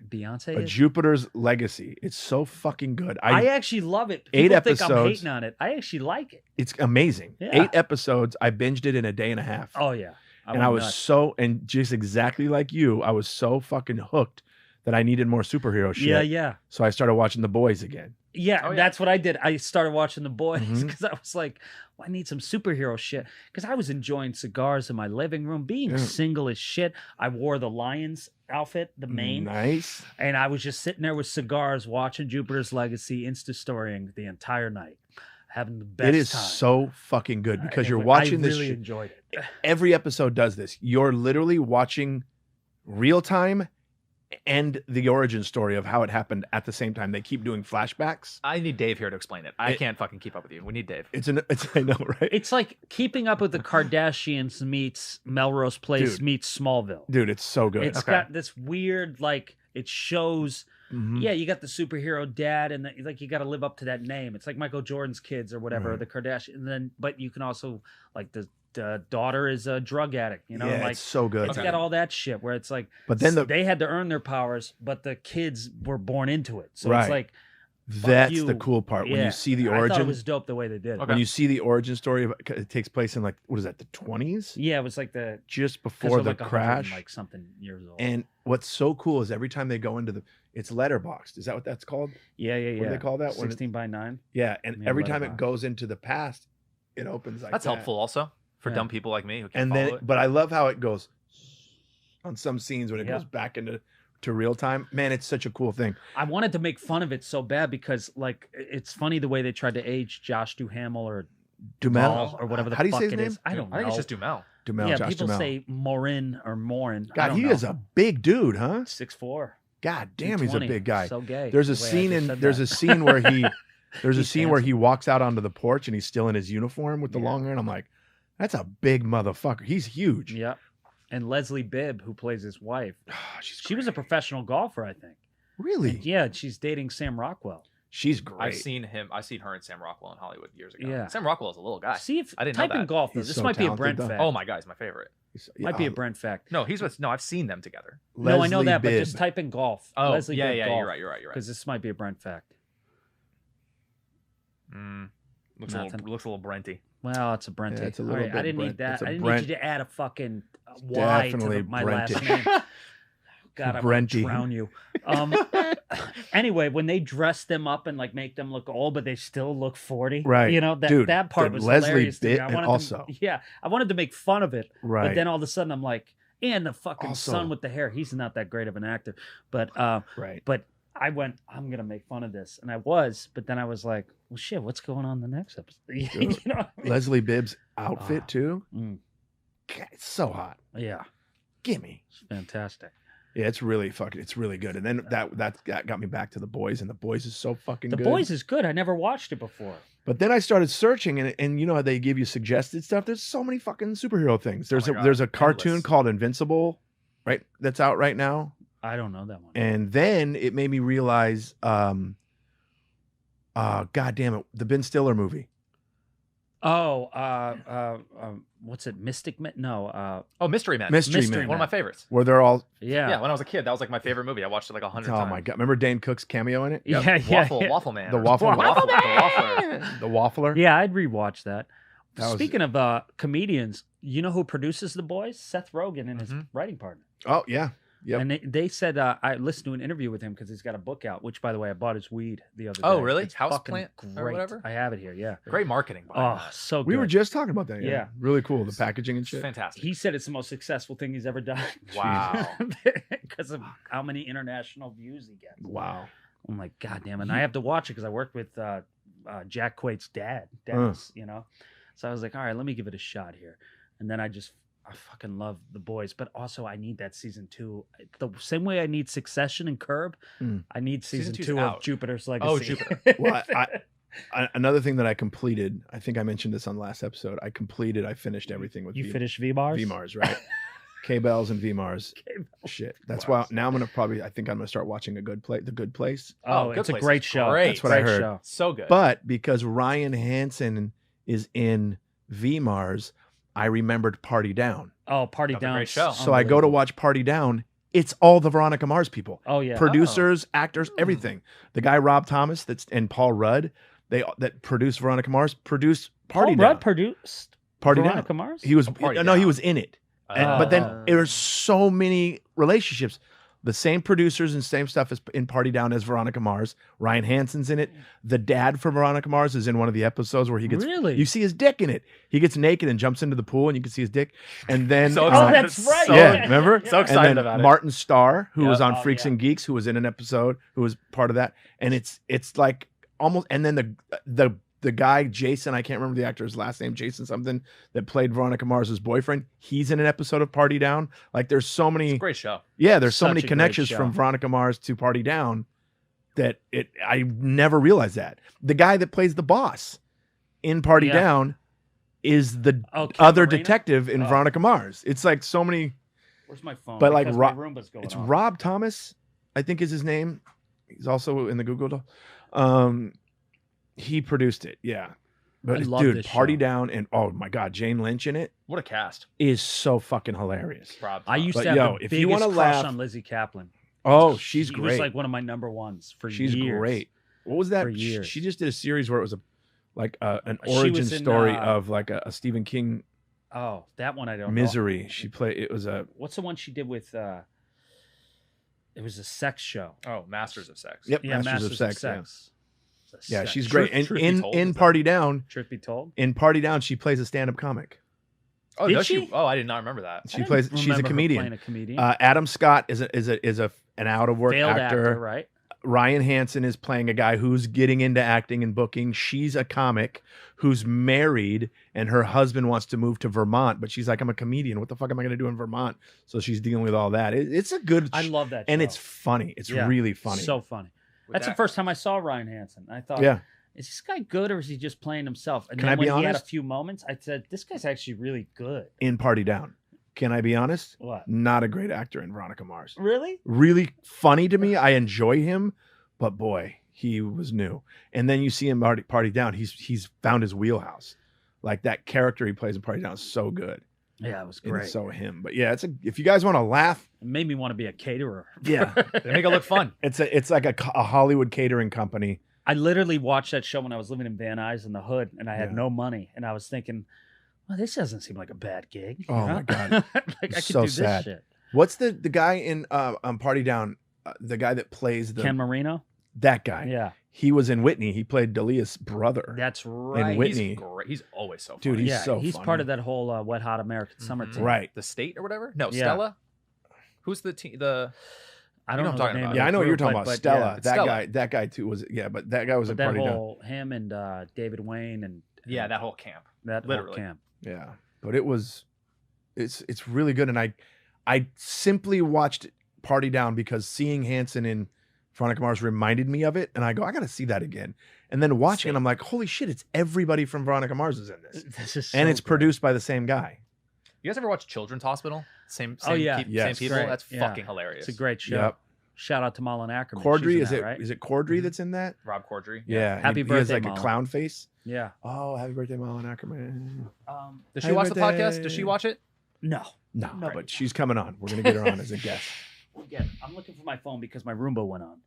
Beyonce?" A is? Jupiter's Legacy. It's so fucking good. I actually love it. Eight People think I'm episodes. hating on it. I actually like it. It's amazing. Yeah. 8 episodes. I binged it in a day and a half. Oh yeah, and I went was nuts. and just exactly like you, I was so fucking hooked that I needed more superhero shit. yeah. So I started watching The Boys again. Yeah, Oh, yeah. that's what I did. I started watching The Boys Mhm. because I was like, well, I need some superhero shit. Because I was enjoying cigars in my living room, being Yeah. single as shit. I wore the Lions outfit, the mane, Nice. and I was just sitting there with cigars, watching Jupiter's Legacy, Insta-storying the entire night, having the best It is time. so fucking good because you're I watching this really shit. enjoyed it. Every episode does this. You're literally watching real time and the origin story of how it happened at the same time. They keep doing flashbacks. I need Dave here to explain it. I It- can't fucking keep up with you. We need Dave. It's I know, right? It's like Keeping Up with the Kardashians meets Melrose Place Dude. meets Smallville. Dude, it's so good. It's Okay. got this weird, like, it shows. Mhm. Yeah, you got the superhero dad, and you got to live up to that name. It's like Michael Jordan's kids or whatever, Right. the Kardashian. And then, but you can also like the daughter is a drug addict. You know, Yeah, like it's so good. it's Okay. got all that shit where it's like, But then they had to earn their powers, but the kids were born into it. So Right. it's like, That's you. the cool part when yeah. you see the I thought origin. it was dope the way they did it. Okay. When you see the origin story of it takes place in like what is that, the 20s? Yeah, it was like Just 'cause before they're the like 100 crash. and like something years old. And what's so cool is every time they go into it's letterboxed. Is that what that's called? yeah. What do they call that? When it- 16:9. Yeah, and Yeah, every time it letterboxed. goes into the past, it opens like That's that. helpful also for Yeah. dumb people like me who can't And follow then, it. but I love how it goes on some scenes when it Yeah. goes back into real time. Man, it's such a cool thing. I wanted to make fun of it so bad because, like, it's funny the way they tried to age Josh Duhamel or Dumel, or whatever the How do you fuck say his it name? is. I don't know. I think it's just Dumel. Dumel, yeah, Josh people Dumel. say Morin or Morin. God, he is a big dude, huh? 6'4". God damn, he's a 220. big guy. So gay. There's a the way I scene just in said there's that. a scene where there's a He's scene where handsome. he walks out onto the porch and he's still in his uniform with the Yeah. long hair, and I'm like, that's a big motherfucker. He's huge. Yeah. And Leslie Bibb, who plays his wife, she was a great. professional golfer, I think. Really? And yeah, she's dating Sam Rockwell. She's great. I've seen her and Sam Rockwell in Hollywood years ago. Yeah. Sam Rockwell is a little guy. See if I didn't know type in that. golf. Though. He's This so might be a talented, Brent though. fact. Oh my god, he's my favorite. Might be a Brent fact. No, he's with. No, I've seen them together. No, I know Leslie that, but Bibb. just type in golf. Oh, Leslie yeah, Bibb yeah, golf, you're right. Because this might be a Brent fact. Looks Nothing. a little Brenty. Well, it's a Brent. Yeah, it's a All little right, I bit didn't Brent. need that. It's a I didn't Brent. need you to add a fucking Y to definitely my last Brentish. name. God, I'm gonna Brenty. drown you. Anyway, when they dress them up and like make them look old, but they still look 40, Right. You know that Dude, that part the was Leslie hilarious to me. bit I and wanted also- I wanted to make fun of it, Right. but then all of a sudden I'm like, and the fucking Also- son with the hair, he's not that great of an actor, but Right. but I went, I'm gonna make fun of this, and I was, but then I was like, well, shit, what's going on in the next episode? you know what I mean? Leslie Bibb's outfit Ah. too. Mm, God, it's so hot. yeah, Gimme. it's fantastic. Yeah, it's really good. And then that got me back to The Boys, and The Boys is so fucking The good. Boys is good. I never watched it before. But then I started searching, and you know how they give you suggested stuff. There's so many fucking superhero things. There's my God, there's a cartoon endless. called Invincible, right? That's out right now. I don't know that one. And then it made me realize, God damn it, the Ben Stiller movie. What's it? Mystic Men? No. Oh, Mystery Men. Mystery Mystery Man, One of my favorites. where they're all. Yeah. Yeah, when I was a kid, that was like my favorite movie. I watched it like 100 Oh times. my god! Remember Dane Cook's cameo in it? Yeah. Yep. Yeah. Waffle, yeah. Waffle Man. The or- Waffle Waffle, Man. the Waffler. The Waffler. Yeah, I'd rewatch that. That was- Speaking of comedians, you know who produces The Boys? Seth Rogen and his Mhm. writing partner. Oh yeah. Yep. And they said I listened to an interview with him because he's got a book out. Which, by the way, I bought his weed the other day. Oh, really? It's House fucking plant or great. whatever? I have it here. Yeah. Great marketing. behind Oh, that. so good. We were just talking about that. Yeah. Really cool. The packaging and It's shit. fantastic. He said it's the most successful thing he's ever done. Wow. Because of how many international views he gets. Wow. I'm like, God damn it. And I have to watch it because I worked with Jack Quaid's dad, Dennis, you know? So I was like, all right, let me give it a shot here. And then I fucking love The Boys, but also I need that season 2. The same way I need Succession and Curb, I need season Season 2's 2 of out. Jupiter's Legacy. Oh, Jupiter. Well, another thing that I completed, I think I mentioned this on the last episode. I finished everything with You finished V-Mars? VMARS, right? K-Bells and VMARS. Shit. That's why now I'm gonna start watching The Good Place. Oh, Good it's a Place great is show. great. That's what I Great heard. show. So good. But because Ryan Hansen is in VMARS, I remembered Party Down. Oh, Party Another Down. great show. So I go to watch Party Down. It's all the Veronica Mars people. Oh, yeah. Producers, actors, everything. The guy Rob Thomas and Paul Rudd, that produced Veronica Mars, produced Party Paul Down. Rudd produced Party Veronica Down. Mars? He was Party no, he Down. was in it. Oh. But then there's so many relationships. The same producers and same stuff as in Party Down as Veronica Mars. Ryan Hansen's in it. The dad for Veronica Mars is in one of the episodes where he gets Really? you see his dick in it. He gets naked and jumps into the pool and you can see his dick. And then So Oh, excited. that's right. So, yeah, remember? So And excited then about it. Martin Starr, who was on Oh, Freaks yeah. and Geeks, who was in an episode, who was part of that. And it's like almost. And then the guy Jason, I can't remember the actor's last name, Jason something, that played Veronica Mars's boyfriend. He's in an episode of Party Down. Like there's so many. Great show. Yeah, there's so Such many a great connections show. from Veronica Mars to Party Down that I never realized that. The guy that plays the boss in Party Yeah. Down is the Oh, other Camarena? detective in Oh. Veronica Mars. It's like so many. Where's my phone? But like Because Rob- my Roomba's going It's off. Rob Thomas, I think is his name. He's also in the Google Doc. He produced it, yeah. But I love dude, this Party show. Down and oh my god, Jane Lynch in it What a cast. is so fucking hilarious. Rob. I used But to have yo, the if you biggest wanna crush laugh- on Lizzie Kaplan. Oh, she's She great. was like one of my number ones for She's years. great. What was that? For years. She just did a series where it was an She origin was in, story of like a Stephen King Oh, that one I don't know. misery. She played. It was a What's the one she did with? It was a sex show. Oh, Masters of Sex. yep, Yeah, Masters of Sex. The Yeah, sex. she's Truth- great. And Truth Be in Told, in is that- Party Down, Truth be told, she plays a stand-up comic. Oh, Did does she? Oh, I did not remember that. She plays. She's a Remember her comedian. playing a comedian. Adam Scott is an out of work Failed actor. right? Ryan Hansen is playing a guy who's getting into acting and booking. She's a comic who's married and her husband wants to move to Vermont, but she's like, I'm a comedian. What the fuck am I going to do in Vermont? So she's dealing with all that. It's a good, I love that, and show. it's funny. It's Yeah, really funny. So funny. With That's that- the first time I saw Ryan Hansen. I thought, yeah. is this guy good or is he just playing himself? And Can then I be when he had a honest? few moments, I said, this guy's actually really good. In Party Down. Can I be honest? What? Not a great actor in Veronica Mars. Really? Really funny to me. I enjoy him, but boy, he was new. And then you see him Party Down. He's found his wheelhouse. Like that character he plays in Party Down is so good. Yeah, it was And great. it's so him. But yeah, if you guys want to laugh, It made me want to be a caterer. yeah, They make it look fun. it's like a Hollywood catering company. I literally watched that show when I was living in Van Nuys in the hood, and I had Yeah. no money, and I was thinking, well, this doesn't seem like a bad gig. you Oh, know? my God. Like I could So do sad. this shit. What's the guy in Party Down? The guy that plays Ken Marino? that guy. Yeah, He was in Whitney. He played Delia's brother. that's right. Whitney. He's great. He's always so Dude, funny. he's so he's funny. part of that whole Wet Hot American Summer Mhm. team. Right. The State or whatever? No, Yeah. Stella. Who's the team? I You don't know know what the I'm talking name about. of Yeah, the I know what you're group, talking about. but Stella. yeah. That Stella. guy too was. Yeah, but that guy was But in that Party Down. whole him and David Wayne and Yeah, that whole camp. that whole literally. camp. Yeah, but it's really good, and I simply watched Party Down because seeing Hansen in Veronica Mars reminded me of it, and I go, I got to see that again. And then watching it, I'm like, holy shit, it's everybody from Veronica Mars is in this, This is and so it's great. produced by the same guy. You guys ever watch Children's Hospital? Same Oh, yeah. same Yes. people. Great. That's Yeah. fucking hilarious. It's a great show. Yep. Shout out to Malin Ackerman. Cordry, She's is in it? that, Is right? it Cordry Mhm. that's in that? Rob Corddry. Yeah. Happy he has birthday, like Malin. a clown face. Yeah. Oh, happy birthday, Malin Ackerman. Does she Happy watch the podcast? birthday. Does she watch it? No. No, No. but she's coming on. We're gonna get her on as a guest. Yeah, I'm looking for my phone because my Roomba went on.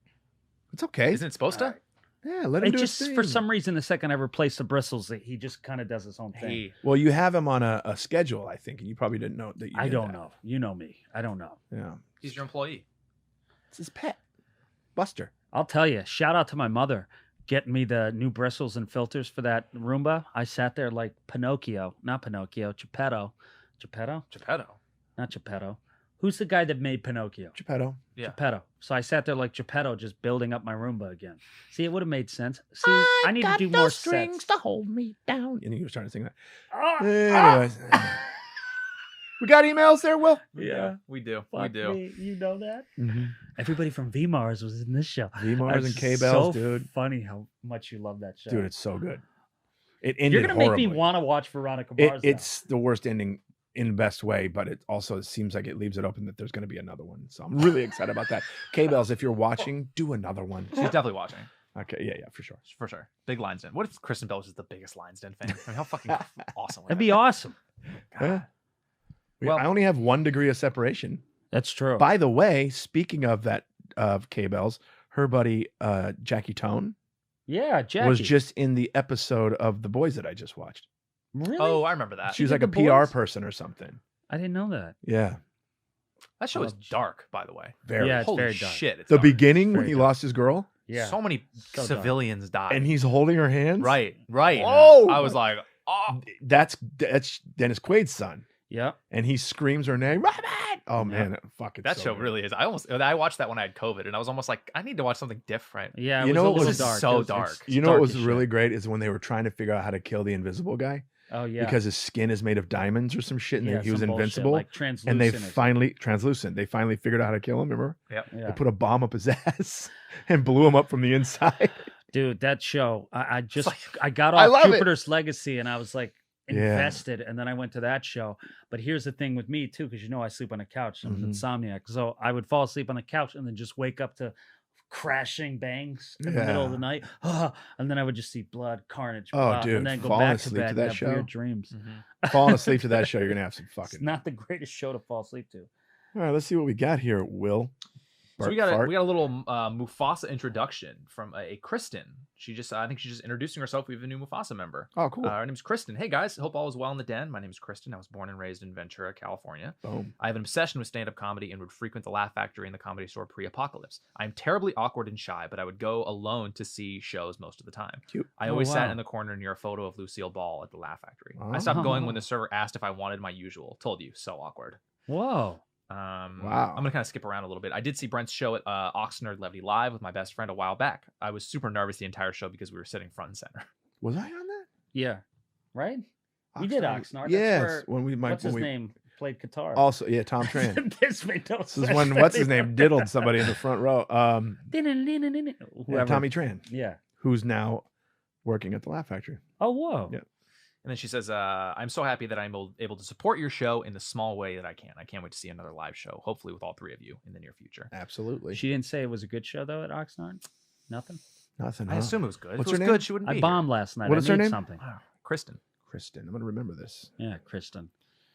It's okay. Isn't it supposed to? All right. Yeah, let him It do just his thing. for some reason the second I replace the bristles, he just kind of does his own thing. Hey, Well, you have him on a schedule, I think, and you probably didn't know that. I don't know. You know me. I don't know. Yeah, He's your employee. It's his pet, Buster. I'll tell you, shout out to my mother getting me the new bristles and filters for that Roomba. I sat there like Pinocchio. Not Pinocchio, Geppetto. Geppetto? Geppetto. Not Geppetto. Who's the guy that made Pinocchio? Geppetto. Yeah. Geppetto. So I sat there like Geppetto, just building up my Roomba again. See, it would have made sense. See, I need to do more sets. to hold me down. You think you were trying to sing that? Ah, Anyways. We got emails there, Will? yeah. We do. We Fuck do. me. You know that? Mm-hmm. Everybody from VMARS was in this show. V-Mars and That's K-Bells, so dude. funny how much you love that show. Dude, it's so good. It ended You're going to make me horribly. want to watch Veronica Mars. It's the worst ending in the best way, but it also seems like it leaves it open that there's going to be another one. So I'm really excited about that. K-Bells, if you're watching, do another one. She's definitely watching. Okay, yeah, for sure. For sure. Big Lions Den. What if Kristen Bell is the biggest Lions Den fan? I mean, how fucking awesome would That'd that be awesome. Yeah. Well- I only have 1 degree of separation. That's true. By the way, speaking of that, of K-Bells, her buddy Jackie Tone Yeah, Jackie. was just in the episode of The Boys that I just watched. Really? Oh, I remember that. She was did like a The PR Boys? person or something. I didn't know that. Yeah, That show is dark, by the way. very. Yeah, it's Holy very dark. shit. It's The dark. beginning when Very he dark. lost his girl Yeah. So many So dark. civilians died. and he's holding her hands. Right. Oh! I was like, oh. That's Dennis Quaid's son, Yeah. and he screams her name. Robert! Oh Yeah. man, fuck it. That show really is. I watched that when I had COVID, and I was almost like, I need to watch something different. Yeah. It You was know a what little was dark. so It was- dark? it's You know dark what was as really shit. great is when they were trying to figure out how to kill the invisible guy Oh, yeah. because his skin is made of diamonds or some shit, and yeah, he was some bullshit, invincible. like translucent. And they or something. finally translucent. They finally figured out how to kill him. Remember? Yeah. They put a bomb up his ass and blew him up from the inside. Dude, that show, I just, like- I got I off love it. Jupiter's Legacy and I was like Yeah. invested. And then I went to that show. But here's the thing with me too, because you know I sleep on the couch. I'm an Mhm. insomniac. So I would fall asleep on the couch and then just wake up to crashing bangs in the middle of the Yeah. night. And then I would just see blood, carnage. Oh, dude, and then go falling back to asleep to bed that and have show? weird dreams. Mhm. Falling asleep to that show, you're gonna have some It's fucking. not the greatest show to fall asleep to. All right, let's see what we got here, Will. So we Bart got Fart. a little Mufasa introduction from a Kristen. I think she's just introducing herself. We have a new Mufasa member. Oh, cool. Her name's Kristen. Hey guys, hope all is well in the den. My name is Kristen. I was born and raised in Ventura, California. Boom. I have an obsession with stand-up comedy and would frequent the Laugh Factory and the Comedy Store pre-apocalypse. I'm terribly awkward and shy, but I would go alone to see shows most of the time. Cute. I Oh, always sat wow. in the corner near a photo of Lucille Ball at the Laugh Factory. Oh. I stopped going when the server asked if I wanted my usual. Told you, so awkward. Whoa. Wow. I'm gonna kind of skip around a little bit. I did see Brent's show at Oxnard Blvd Live with my best friend a while back. I was super nervous the entire show because we were sitting front and center. Was I on that? Yeah. Right? You did Oxnard. That's Yes. where- When we What's when his we, name? Played guitar. Also, yeah, Tom Tran. This made no This sense. is when what's his name diddled somebody in the front row. Whoever. Yeah, Tommy Tran, Yeah. who's now working at the Laugh Factory. Oh, whoa. Yeah. And then she says, I'm so happy that I'm able to support your show in the small way that I can. I can't wait to see another live show, hopefully with all three of you in the near future. Absolutely. She didn't say it was a good show, though, at Oxnard? Nothing? Nothing. I huh? assume it was good. What's if it her was name? good, she wouldn't I be bombed last night. What I is her made name? something. here. Wow. Kristen. Kristen. I'm gonna remember this. Yeah, Kristen.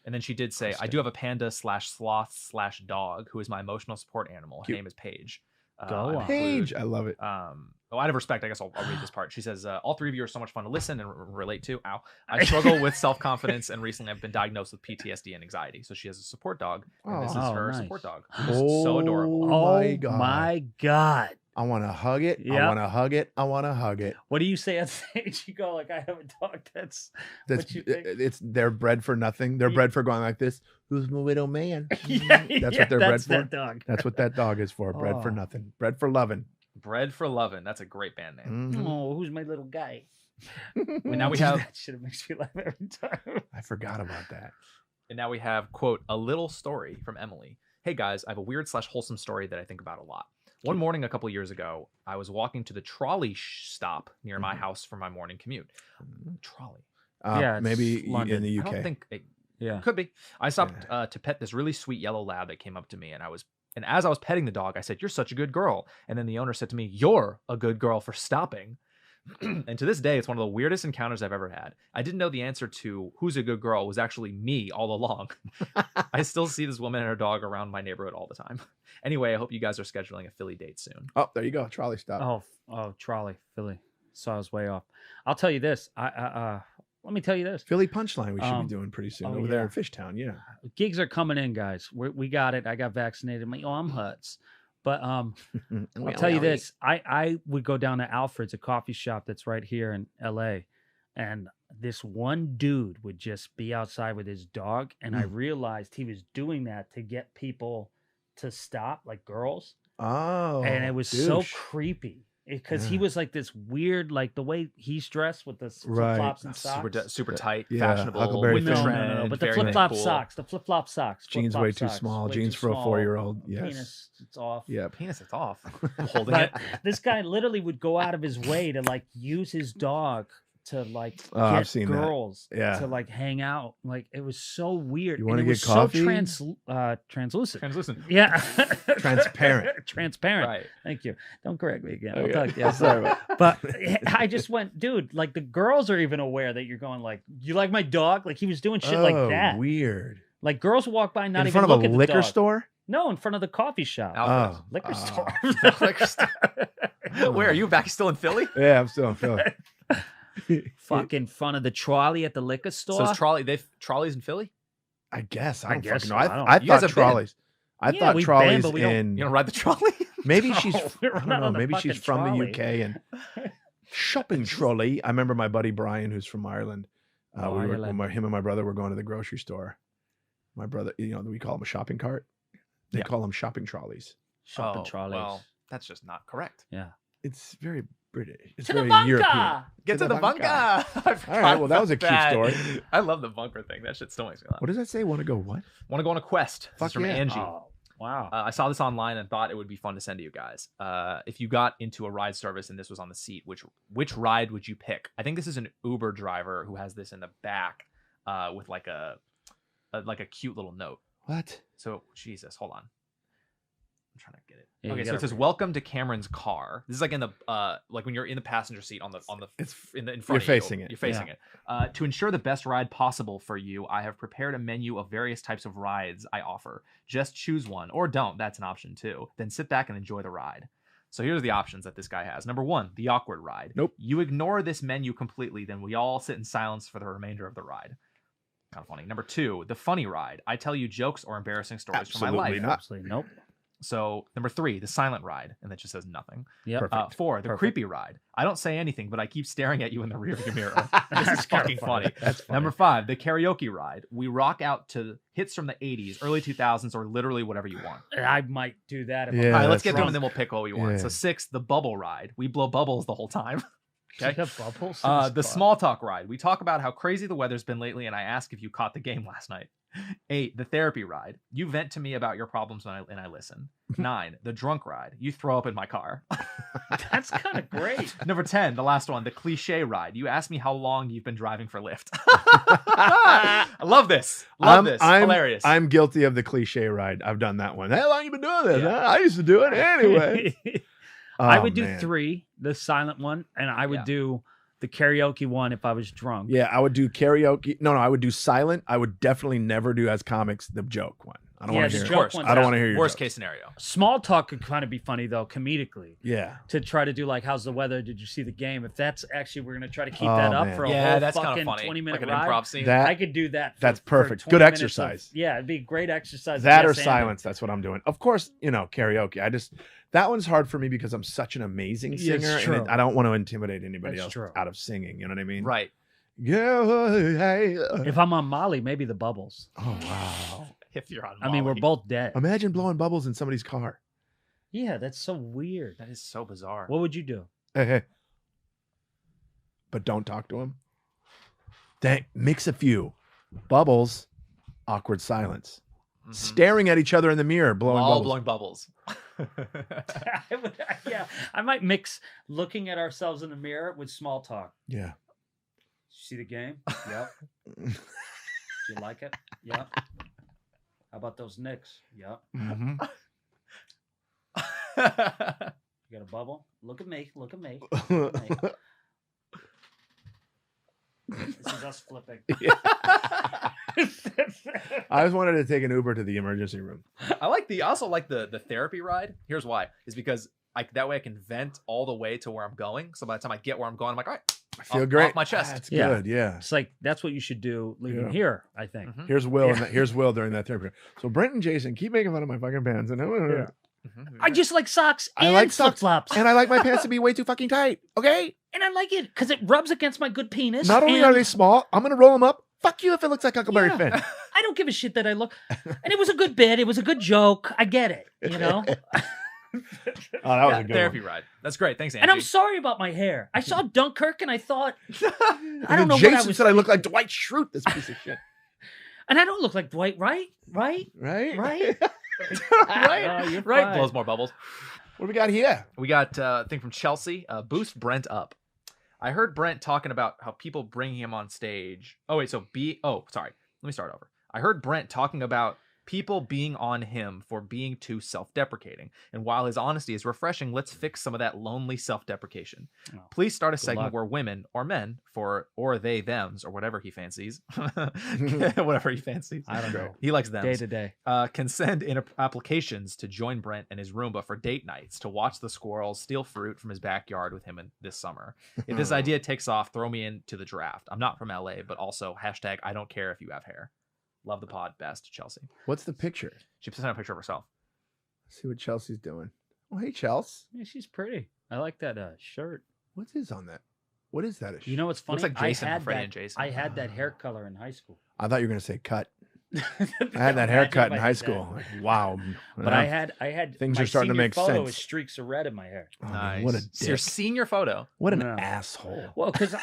And then she did say, I Kristen. do have a panda / sloth / dog who is my emotional support animal. Her Cute. name is Paige. Go I on. Paige, I love it. Out of respect, I guess I'll read this part. She says, all three of you are so much fun to listen and relate to. Ow. I struggle with self-confidence, and recently I've been diagnosed with PTSD and anxiety. So she has a support dog, and this is Oh, her nice. support dog. Who's so adorable. Oh Oh, my God. my God. I want to hug it. I Yeah. want to hug it. I want to hug it. What do you say on stage? You go like, I have a dog that's... That's What you think? it's they're bred for nothing. They're Yeah. bred for going like this. Who's my widow man? yeah, That's yeah, what they're bred that's for. that dog. That's what that dog is for. Bred for Oh. nothing. Bred for loving. Bread for Lovin'. That's a great band name. Mhm. Oh, who's my little guy? And now we have That shit makes me laugh every time. I forgot about that. And now we have, quote, a little story from Emily. Hey guys, I have a weird / wholesome story that I think about a lot. One morning a couple years ago, I was walking to the trolley stop near my house for my morning commute. Trolley. Yeah, it's maybe London. in the I UK. don't think it Yeah. could be. I stopped to pet this really sweet yellow lab that came up to me, and as I was petting the dog, I said, "You're such a good girl." And then the owner said to me, "You're a good girl for stopping." And to this day, it's one of the weirdest encounters I've ever had. I didn't know the answer to who's a good girl was actually me all along. I still see this woman and her dog around my neighborhood all the time. Anyway, I hope you guys are scheduling a Philly date soon. Oh, there you go. Trolley stop. Oh, trolley, Philly. So I was way off. I'll tell you this. let me tell you this. Philly Punchline we should be Um, doing pretty soon oh, over there yeah. in Fishtown. Yeah. Gigs are coming in, guys. We got it. I got vaccinated. I'm like, oh, I'm Huts. But I'll tell you this. I would go down to Alfred's, a coffee shop that's right here in LA. And this one dude would just be outside with his dog. And I realized he was doing that to get people to stop, like girls. Oh. And it was so douche. creepy. Because he Yeah. was like this weird, like the way he's dressed with the Right. flip-flops and socks. Super tight, Yeah, fashionable, Huckleberry with the Finn. trend, But the very flip-flop cool. socks, the flip-flop socks. Jeans flip-flop way too socks, small. way Jeans too for a small. 4-year-old. Yes. Penis, it's off. Yep. Penis, it's off. Holding it. But this guy literally would go out of his way to like use his dog to like Oh, I've get seen that. girls Yeah. to like hang out. Like it was so weird. You and wanna it get was coffee? so translucent. Translucent. Yeah. Transparent. Transparent. Right. Thank you. Don't correct me again. I'll Okay. talk to you. Sorry about But I just went, dude, like the girls are even aware that you're going like, you like my dog? Like he was doing shit like that. Weird. Like girls walk by, not in even front look of a at the liquor dog. store? No, in front of the coffee shop. Alfred's. Liquor store. Liquor store. Where are you back? Still in Philly? Yeah, I'm still in Philly. Fuck in front of the trolley at the liquor store. So is trolleys in Philly? I guess. I I don't guess fucking so. know. I don't- I You guys thought have been. trolleys. I Yeah, thought we've trolleys been, but we don't- in. You don't ride the trolley? Maybe she's. We're I don't not know. on the Maybe she's fucking from trolley. the UK and shopping trolley. I remember my buddy Brian, who's from Ireland. Oh, Him Ireland. and my brother were going to the grocery store. My brother, we call him a shopping cart. They Yeah. call them shopping trolleys. Shopping trolleys. Well, that's just not correct. Yeah. It's very British. It's To the very bunker! European. Get to the bunker. I All right, well, that was a cute forgot story. that. I love the bunker thing. That shit still makes me laugh. What does that say? Want to go what? Want to go on a quest? This Fuck is from yeah. Angie. Oh, wow. I saw this online and thought it would be fun to send to you guys. If you got into a ride service and this was on the seat, which ride would you pick? I think this is an Uber driver who has this in the back with like a cute little note. What? So Jesus, hold on. I'm trying to get it. Yeah, you Okay, so gotta it says, read. "Welcome to Cameron's car." This is like in the like when you're in the passenger seat on the It's- in front. you're of facing you. it. You're facing it. To ensure the best ride possible for you, I have prepared a menu of various types of rides I offer. Just choose one, or don't. That's an option too. Then sit back and enjoy the ride. So here's the options that this guy has. Number 1, the awkward ride. Nope. You ignore this menu completely, then we all sit in silence for the remainder of the ride. Kind of funny. Number 2, the funny ride. I tell you jokes or embarrassing stories from my Absolutely life. not. Absolutely. Nope. So number 3, the silent ride, and that just says nothing. Yep. Perfect. 4, the Perfect. creepy ride. I don't say anything, but I keep staring at you in the rearview mirror. This That's is kinda fucking funny. That's funny. Number 5, the karaoke ride. We rock out to hits from the 80s, early 2000s, or literally whatever you want. I might do that. If Yeah, All right, let's that's get through them right. and then we'll pick what we want. Yeah. So 6, the bubble ride. We blow bubbles the whole time. Okay. You have bubbles in this The car? small talk ride. We talk about how crazy the weather's been lately, and I ask if you caught the game last night. 8, the therapy ride. You vent to me about your problems and I listen. 9, the drunk ride. You throw up in my car. That's kind of great. Number 10, the last one, the cliche ride. You ask me how long you've been driving for Lyft. I love this. Love this. Hilarious. I'm guilty of the cliche ride. I've done that one. How long you been doing this? Yeah. Huh? I used to do it anyway. I Oh, would do man. 3, the silent one, and I would Yeah. do the karaoke one if I was drunk. Yeah, I would do karaoke. No, I would do silent. I would definitely never do as comics the joke one. I don't Yeah, want the to hear. joke course. one's I don't out. want to hear your Worst jokes. case scenario. Small talk could kind of be funny though, comedically. Yeah. To try to do like, how's the weather? Did you see the game? If that's actually, we're gonna try to keep Oh, that up man. for a Yeah, whole that's kind fucking of funny. 20-minute like an ride. improv scene. That I could do that. That's for perfect. 20 Good minutes exercise. yeah, it'd be a great exercise. That or Yes, and- silence. That's what I'm doing. Of course, karaoke. That one's hard for me because I'm such an amazing Yeah, it's singer, true. and I don't want to intimidate anybody That's else true. out of singing. You know what I mean? Right. Yeah. Hey. If I'm on Molly, maybe the bubbles. Oh wow. If you're on I mean, we're Molly. both dead. Imagine blowing bubbles in somebody's car. Yeah, that's so weird. That is so bizarre. What would you do? Hey. But don't talk to him. Mix a few bubbles, awkward silence, Mhm. staring at each other in the mirror, blowing All bubbles. blowing bubbles. I would, yeah, I might mix looking at ourselves in the mirror with small talk. Yeah. See the game? Yep. Do you like it? Yep. How about those Knicks? Yep. Mhm. You got a bubble? Look at me. Look at me. Look at me. This is us flipping. I always wanted to take an Uber to the emergency room. I also like the therapy ride. Here's why: is because that way I can vent all the way to where I'm going. So by the time I get where I'm going, I'm like, all right, I feel off great. my chest. That's Yeah. good. Yeah. It's like that's what you should do leaving Yeah. here, I think. Mhm. Here's Will. Yeah. And here's Will during that therapy. So Brent and Jason keep making fun of my fucking pants, and Mhm. I just like socks I and like socks, flip-flops. and I like my pants to be way too fucking tight. Okay. And I like it because it rubs against my good penis. Not only and are they small, I'm gonna roll them up. Fuck you if it looks like Huckleberry Yeah. Finn. I don't give a shit that I look. And it was a good bit. It was a good joke. I get it, you know? Oh, that was a good therapy one. ride. That's great. Thanks, Angie. And I'm sorry about my hair. I saw Dunkirk and I thought, I And don't then know Jason what I was. said I look like Dwight Schrute. This piece of shit. And I don't look like Dwight, right? Right? Right? Right? right, you're right. fine. Blows more bubbles. What do we got here? We got a thing from Chelsea. Boost Brent up. I heard Brent talking about how people bring him on stage. Oh wait, sorry. Let me start over. I heard Brent talking about people being on him for being too self-deprecating. And while his honesty is refreshing, let's fix some of that lonely self-deprecation. Oh, Please start a good segment luck. where women or men or they thems or whatever he fancies, whatever he fancies. I don't know. He likes them. Day to day. Can send in applications to join Brent and his Roomba for date nights, to watch the squirrels steal fruit from his backyard with him this summer. If this idea takes off, throw me into the draft. I'm not from LA, but also hashtag I don't care if you have hair. Love the pod. Best, Chelsea. What's the picture? She sent a picture of herself. Let's see what Chelsea's doing. Oh, hey, Chelsea. Yeah, she's pretty. I like that shirt. What is on that? What is that? You know what's funny? Looks like Jason I from had Freddie that, and Jason. I had that hair color in high school. I thought you were gonna say cut. I Imagine had that haircut if in I high did school. that. Like, wow. But I had Things my are starting to senior make photo sense. with streaks of red in my hair. Oh, Nice. what a So your dick. senior photo. What an No. asshole. Well, because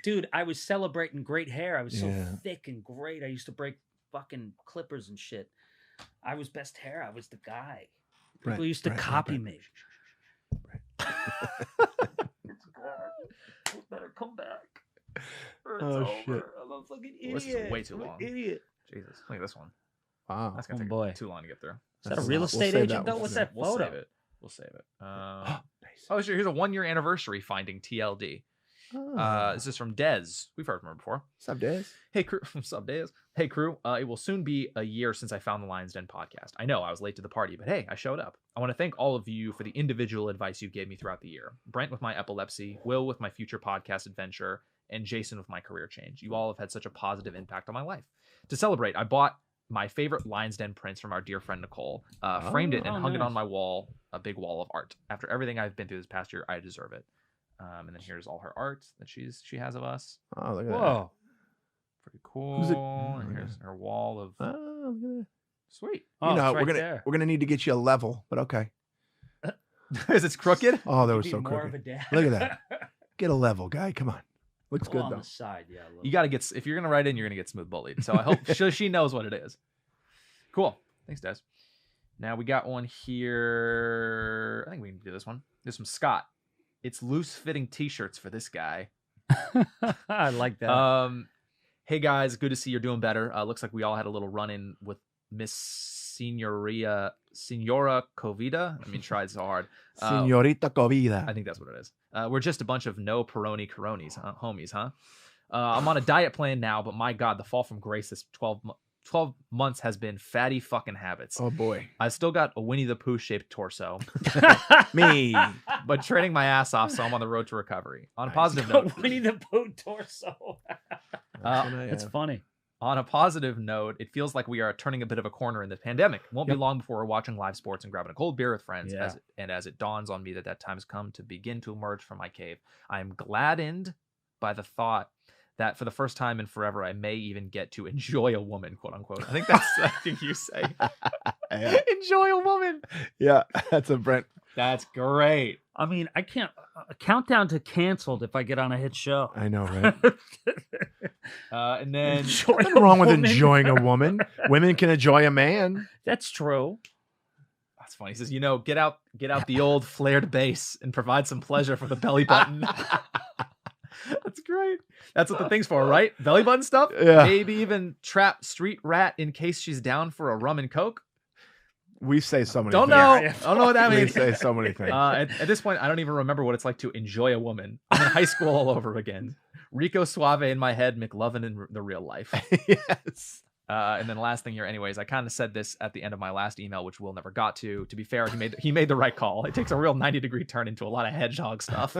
dude, I was celebrating great hair. I was so Yeah. thick and great. I used to break fucking clippers and shit. I was best hair. I was the guy. People Brent, used to Brent, copy Brent. me. Better come back. Or it's Oh, over. shit. I'm a fucking Well, this is idiot. way too I'm an long. Idiot. Jesus, look at this one. Wow. That's gonna Oh, take boy. too long to get through. Is that a That's real not- we'll estate save agent that though? one What's for that We'll photo? save it. We'll save it. Nice. Oh, here's a 1-year anniversary finding TLD. This is from Dez. We've heard from her before. What's up, Dez? Hey crew, what's up, Dez? Hey crew, it will soon be a year since I found the Lions Den podcast. I know I was late to the party, but hey, I showed up. I want to thank all of you for the individual advice you gave me throughout the year. Brent with my epilepsy, Will with my future podcast adventure, and Jason with my career change. You all have had such a positive impact on my life. To celebrate, I bought my favorite Lions Den prints from our dear friend Nicole, framed it and hung it on nice. my wall, a big wall of art. After everything I've been through this past year, I deserve it. And then here's all her art that she has of us. Oh, look at Whoa. Pretty cool. Who's it? And here's her wall of that. Oh, look at sweet. Oh, that. You know, it's right we're there. gonna need to get you a level, but okay. Is it crooked? Oh, that You was need so more crooked. of a dad. Look at that. Get a level, guy. Come on. Looks Go good on though. the side, yeah. a little You got to get, if you're going to write in, you're going to get smooth bullied. So I hope she knows what it is. Cool. Thanks, Des. Now we got one here. I think we can do this one. This from Scott. It's loose fitting t-shirts for this guy. I like that. Hey guys, good to see you're doing better. Looks like we all had a little run in with Miss Senora Covida. I mean, tried so hard. Señorita Covida. I think that's what it is. We're just a bunch of no Peroni Coronis, homies, huh? I'm on a diet plan now, but my God, the fall from grace this 12 months has been fatty fucking habits. Oh boy. I still got a Winnie the Pooh shaped torso, Me. but training my ass off, so I'm on the road to recovery. On a Nice. positive note, Winnie the Pooh torso. It's funny. On a positive note, it feels like we are turning a bit of a corner in the pandemic. Won't be long before we're watching live sports and grabbing a cold beer with friends. Yeah. As it dawns on me that time has come to begin to emerge from my cave, I am gladdened by the thought that for the first time in forever, I may even get to enjoy a woman, quote unquote. I think that's the thing you say. Yeah. Enjoy a woman. Yeah, that's a Brent. That's great. I mean, I can't countdown to canceled if I get on a hit show. I know, right? And then Enjoy Nothing a wrong with woman. enjoying a woman. Women can enjoy a man. That's true. that's funny. He says, get out the old flared bass and provide some pleasure for the belly button. That's great. That's what the thing's for, right? Belly button stuff? Yeah. Maybe even trap street rat in case she's down for a rum and coke. We say so many Don't things. know. Yeah. Don't know what that We means. say so many things. At this point, I don't even remember what it's like to enjoy a woman. I'm in high school all over again. Rico Suave in my head, McLovin in the real life. Yes. And then last thing here, anyways, I kind of said this at the end of my last email, which Will never got to. To be fair, he made the right call. It takes a real 90-degree turn into a lot of hedgehog stuff.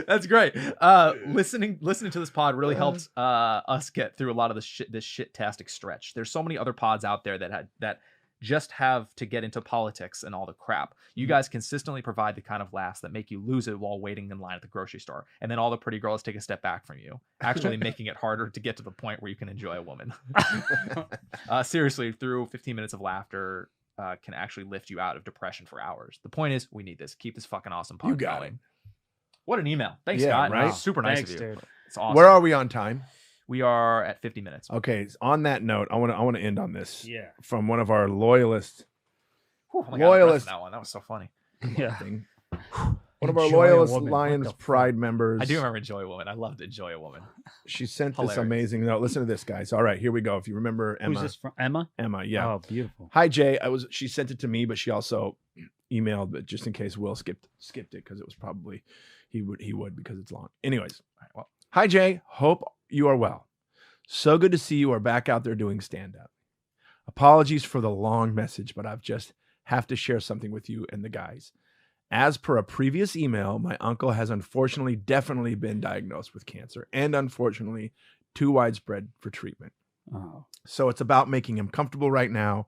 That's great. Listening to this pod really helped us get through a lot of this shit-tastic stretch. There's so many other pods out there that just have to get into politics and all the crap. You guys consistently provide the kind of laughs that make you lose it while waiting in line at the grocery store. And then all the pretty girls take a step back from you, actually making it harder to get to the point where you can enjoy a woman. Seriously, through 15 minutes of laughter can actually lift you out of depression for hours. The point is, we need this. Keep this fucking awesome pod going. What an email. Thanks, Scott. Right? Super nice Thanks, of you. dude. It's awesome. Where are we on time? We are at 50 minutes. Okay. On that note, I want to end on this. Yeah. From one of our loyalists. Whew, oh my God, I breathed that one. That was so funny. Yeah. One of our Enjoy a loyalist woman. Lions What the Pride members. I do remember Enjoy a Woman. I love to Enjoy a Woman. She sent this Hilarious. amazing note. Listen to this, guys. All right, here we go. If you remember Emma. Who's this from? Emma? Emma, yeah. Oh, beautiful. Hi Jay. She sent it to me, but she also emailed, but just in case Will skipped it because it was probably he would because it's long. Anyways. All right, well, Hi Jay. Hope you are well. So good to see you are back out there doing stand-up. Apologies for the long message, but I've just have to share something with you and the guys. As per a previous email, my uncle has unfortunately definitely been diagnosed with cancer and unfortunately too widespread for treatment. Oh. So it's about making him comfortable right now.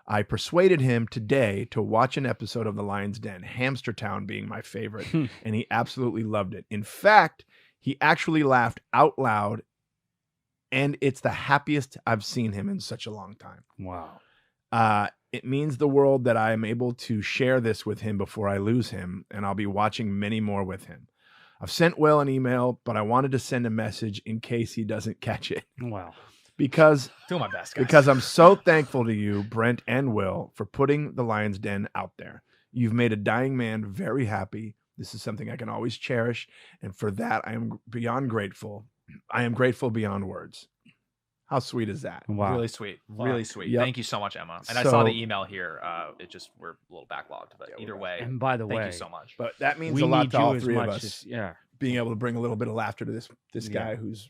I persuaded him today to watch an episode of The Lion's Den, Hamster Town being my favorite, and he absolutely loved it. In fact, he actually laughed out loud, and it's the happiest I've seen him in such a long time. Wow. It means the world that I am able to share this with him before I lose him, and I'll be watching many more with him. I've sent Will an email, but I wanted to send a message in case he doesn't catch it. Wow. doing my best, guys. Because I'm so thankful to you, Brent and Will, for putting The Lion's Den out there. You've made a dying man very happy. This is something I can always cherish, and for that I am beyond grateful. I am grateful beyond words. How sweet is that? Wow. Really sweet. Really sweet. Yep. Thank you so much, Emma. And I So- saw the email here. We're a little backlogged, but Yeah, either we're way, And by the way, thank you so much. But that means we a lot need to you all as three of much us. as, yeah. Being able to bring a little bit of laughter to this Yeah. guy who's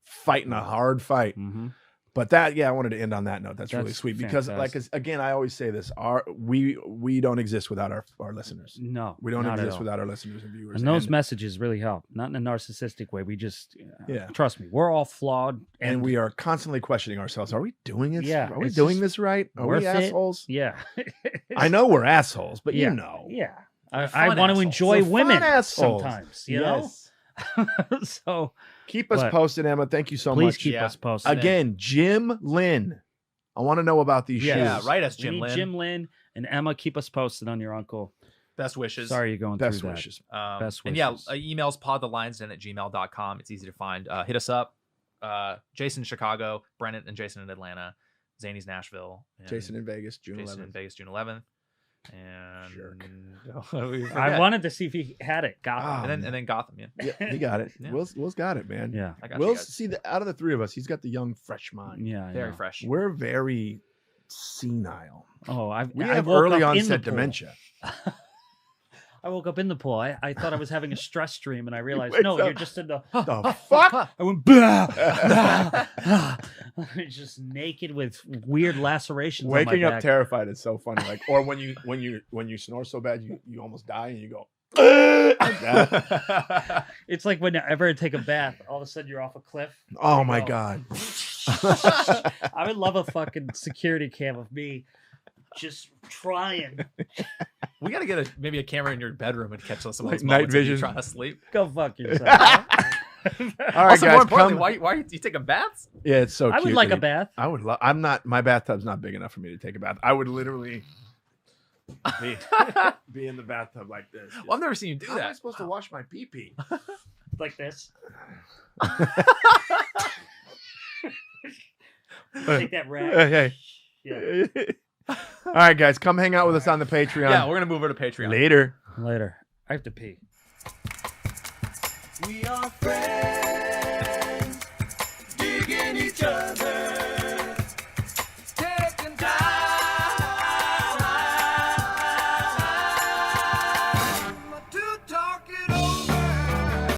fighting a hard fight. Mm-hmm. But that, I wanted to end on that note. That's really That's sweet because, fantastic. again, I always say this: we don't exist without our listeners. No, We don't not at exist all. without our listeners and viewers. And those messages really help. Not in a narcissistic way. We just, Yeah. trust me, we're all flawed, and we are constantly questioning ourselves: Are we doing it? Yeah, Are we it's doing just this right? Are worth we it? assholes? yeah. I know we're assholes, but Yeah. you know, Yeah, We're I fun want to assholes. enjoy We're women fun assholes. sometimes. You Yes. know, so Keep us But posted, Emma. Thank you so please much. keep Yeah. us posted. Again, Jim Lynn. I want to know about these Yeah. shoes. Yeah, right as We Jim need Lynn. Jim Lynn and Emma. Keep us posted on your uncle. Best wishes. Sorry you're going Best through wishes. Best And yeah, wishes. emails podthelionsden@gmail.com. It's easy to find. Hit us up. Jason in Chicago, Brennan and Jason in Atlanta, Zany's Nashville, and Jason in Vegas, June Jason 11th. in Vegas, June 11th. And Jerk. we that. I forget. wanted to see if he had it. Got Ah, it. and then Gotham. Yeah, Yeah, he got it. Yeah. Will's got it, man. Yeah, I got you Will's guys. see out of the three of us, he's got the young, fresh mind. yeah. I Very know. fresh. We're very senile. Oh, We I have woke early up in the onset pool. dementia. I woke up in the pool. I thought I was having a stress dream, and I realized wakes no, up. you're just in the. The fuck? I went blah, blah, blah. Just naked with weird lacerations. Waking on my up back. terrified is so funny. Like, or when you snore so bad you almost die and you go like that. It's like whenever I take a bath, all of a sudden you're off a cliff. Oh my go. god. I would love a fucking security cam of me just trying. We got to get maybe a camera in your bedroom and catch some of Like those night moments when you vision. trying to sleep. Go fuck yourself. All right, Also, more guys, importantly, come. why are you taking baths? Yeah, it's so I cute. would like that a bath. I would love. I'm not. My bathtub's not big enough for me to take a bath. I would literally be in the bathtub like this. Well, I've never seen you do How am I that. supposed to wash my pee pee? Like this. Hey, Take that rag. hey. Yeah. All right, guys, come hang out with us on the Patreon. Yeah, we're gonna move over to Patreon. Later. Later. I have to pee. We are friends, digging each other.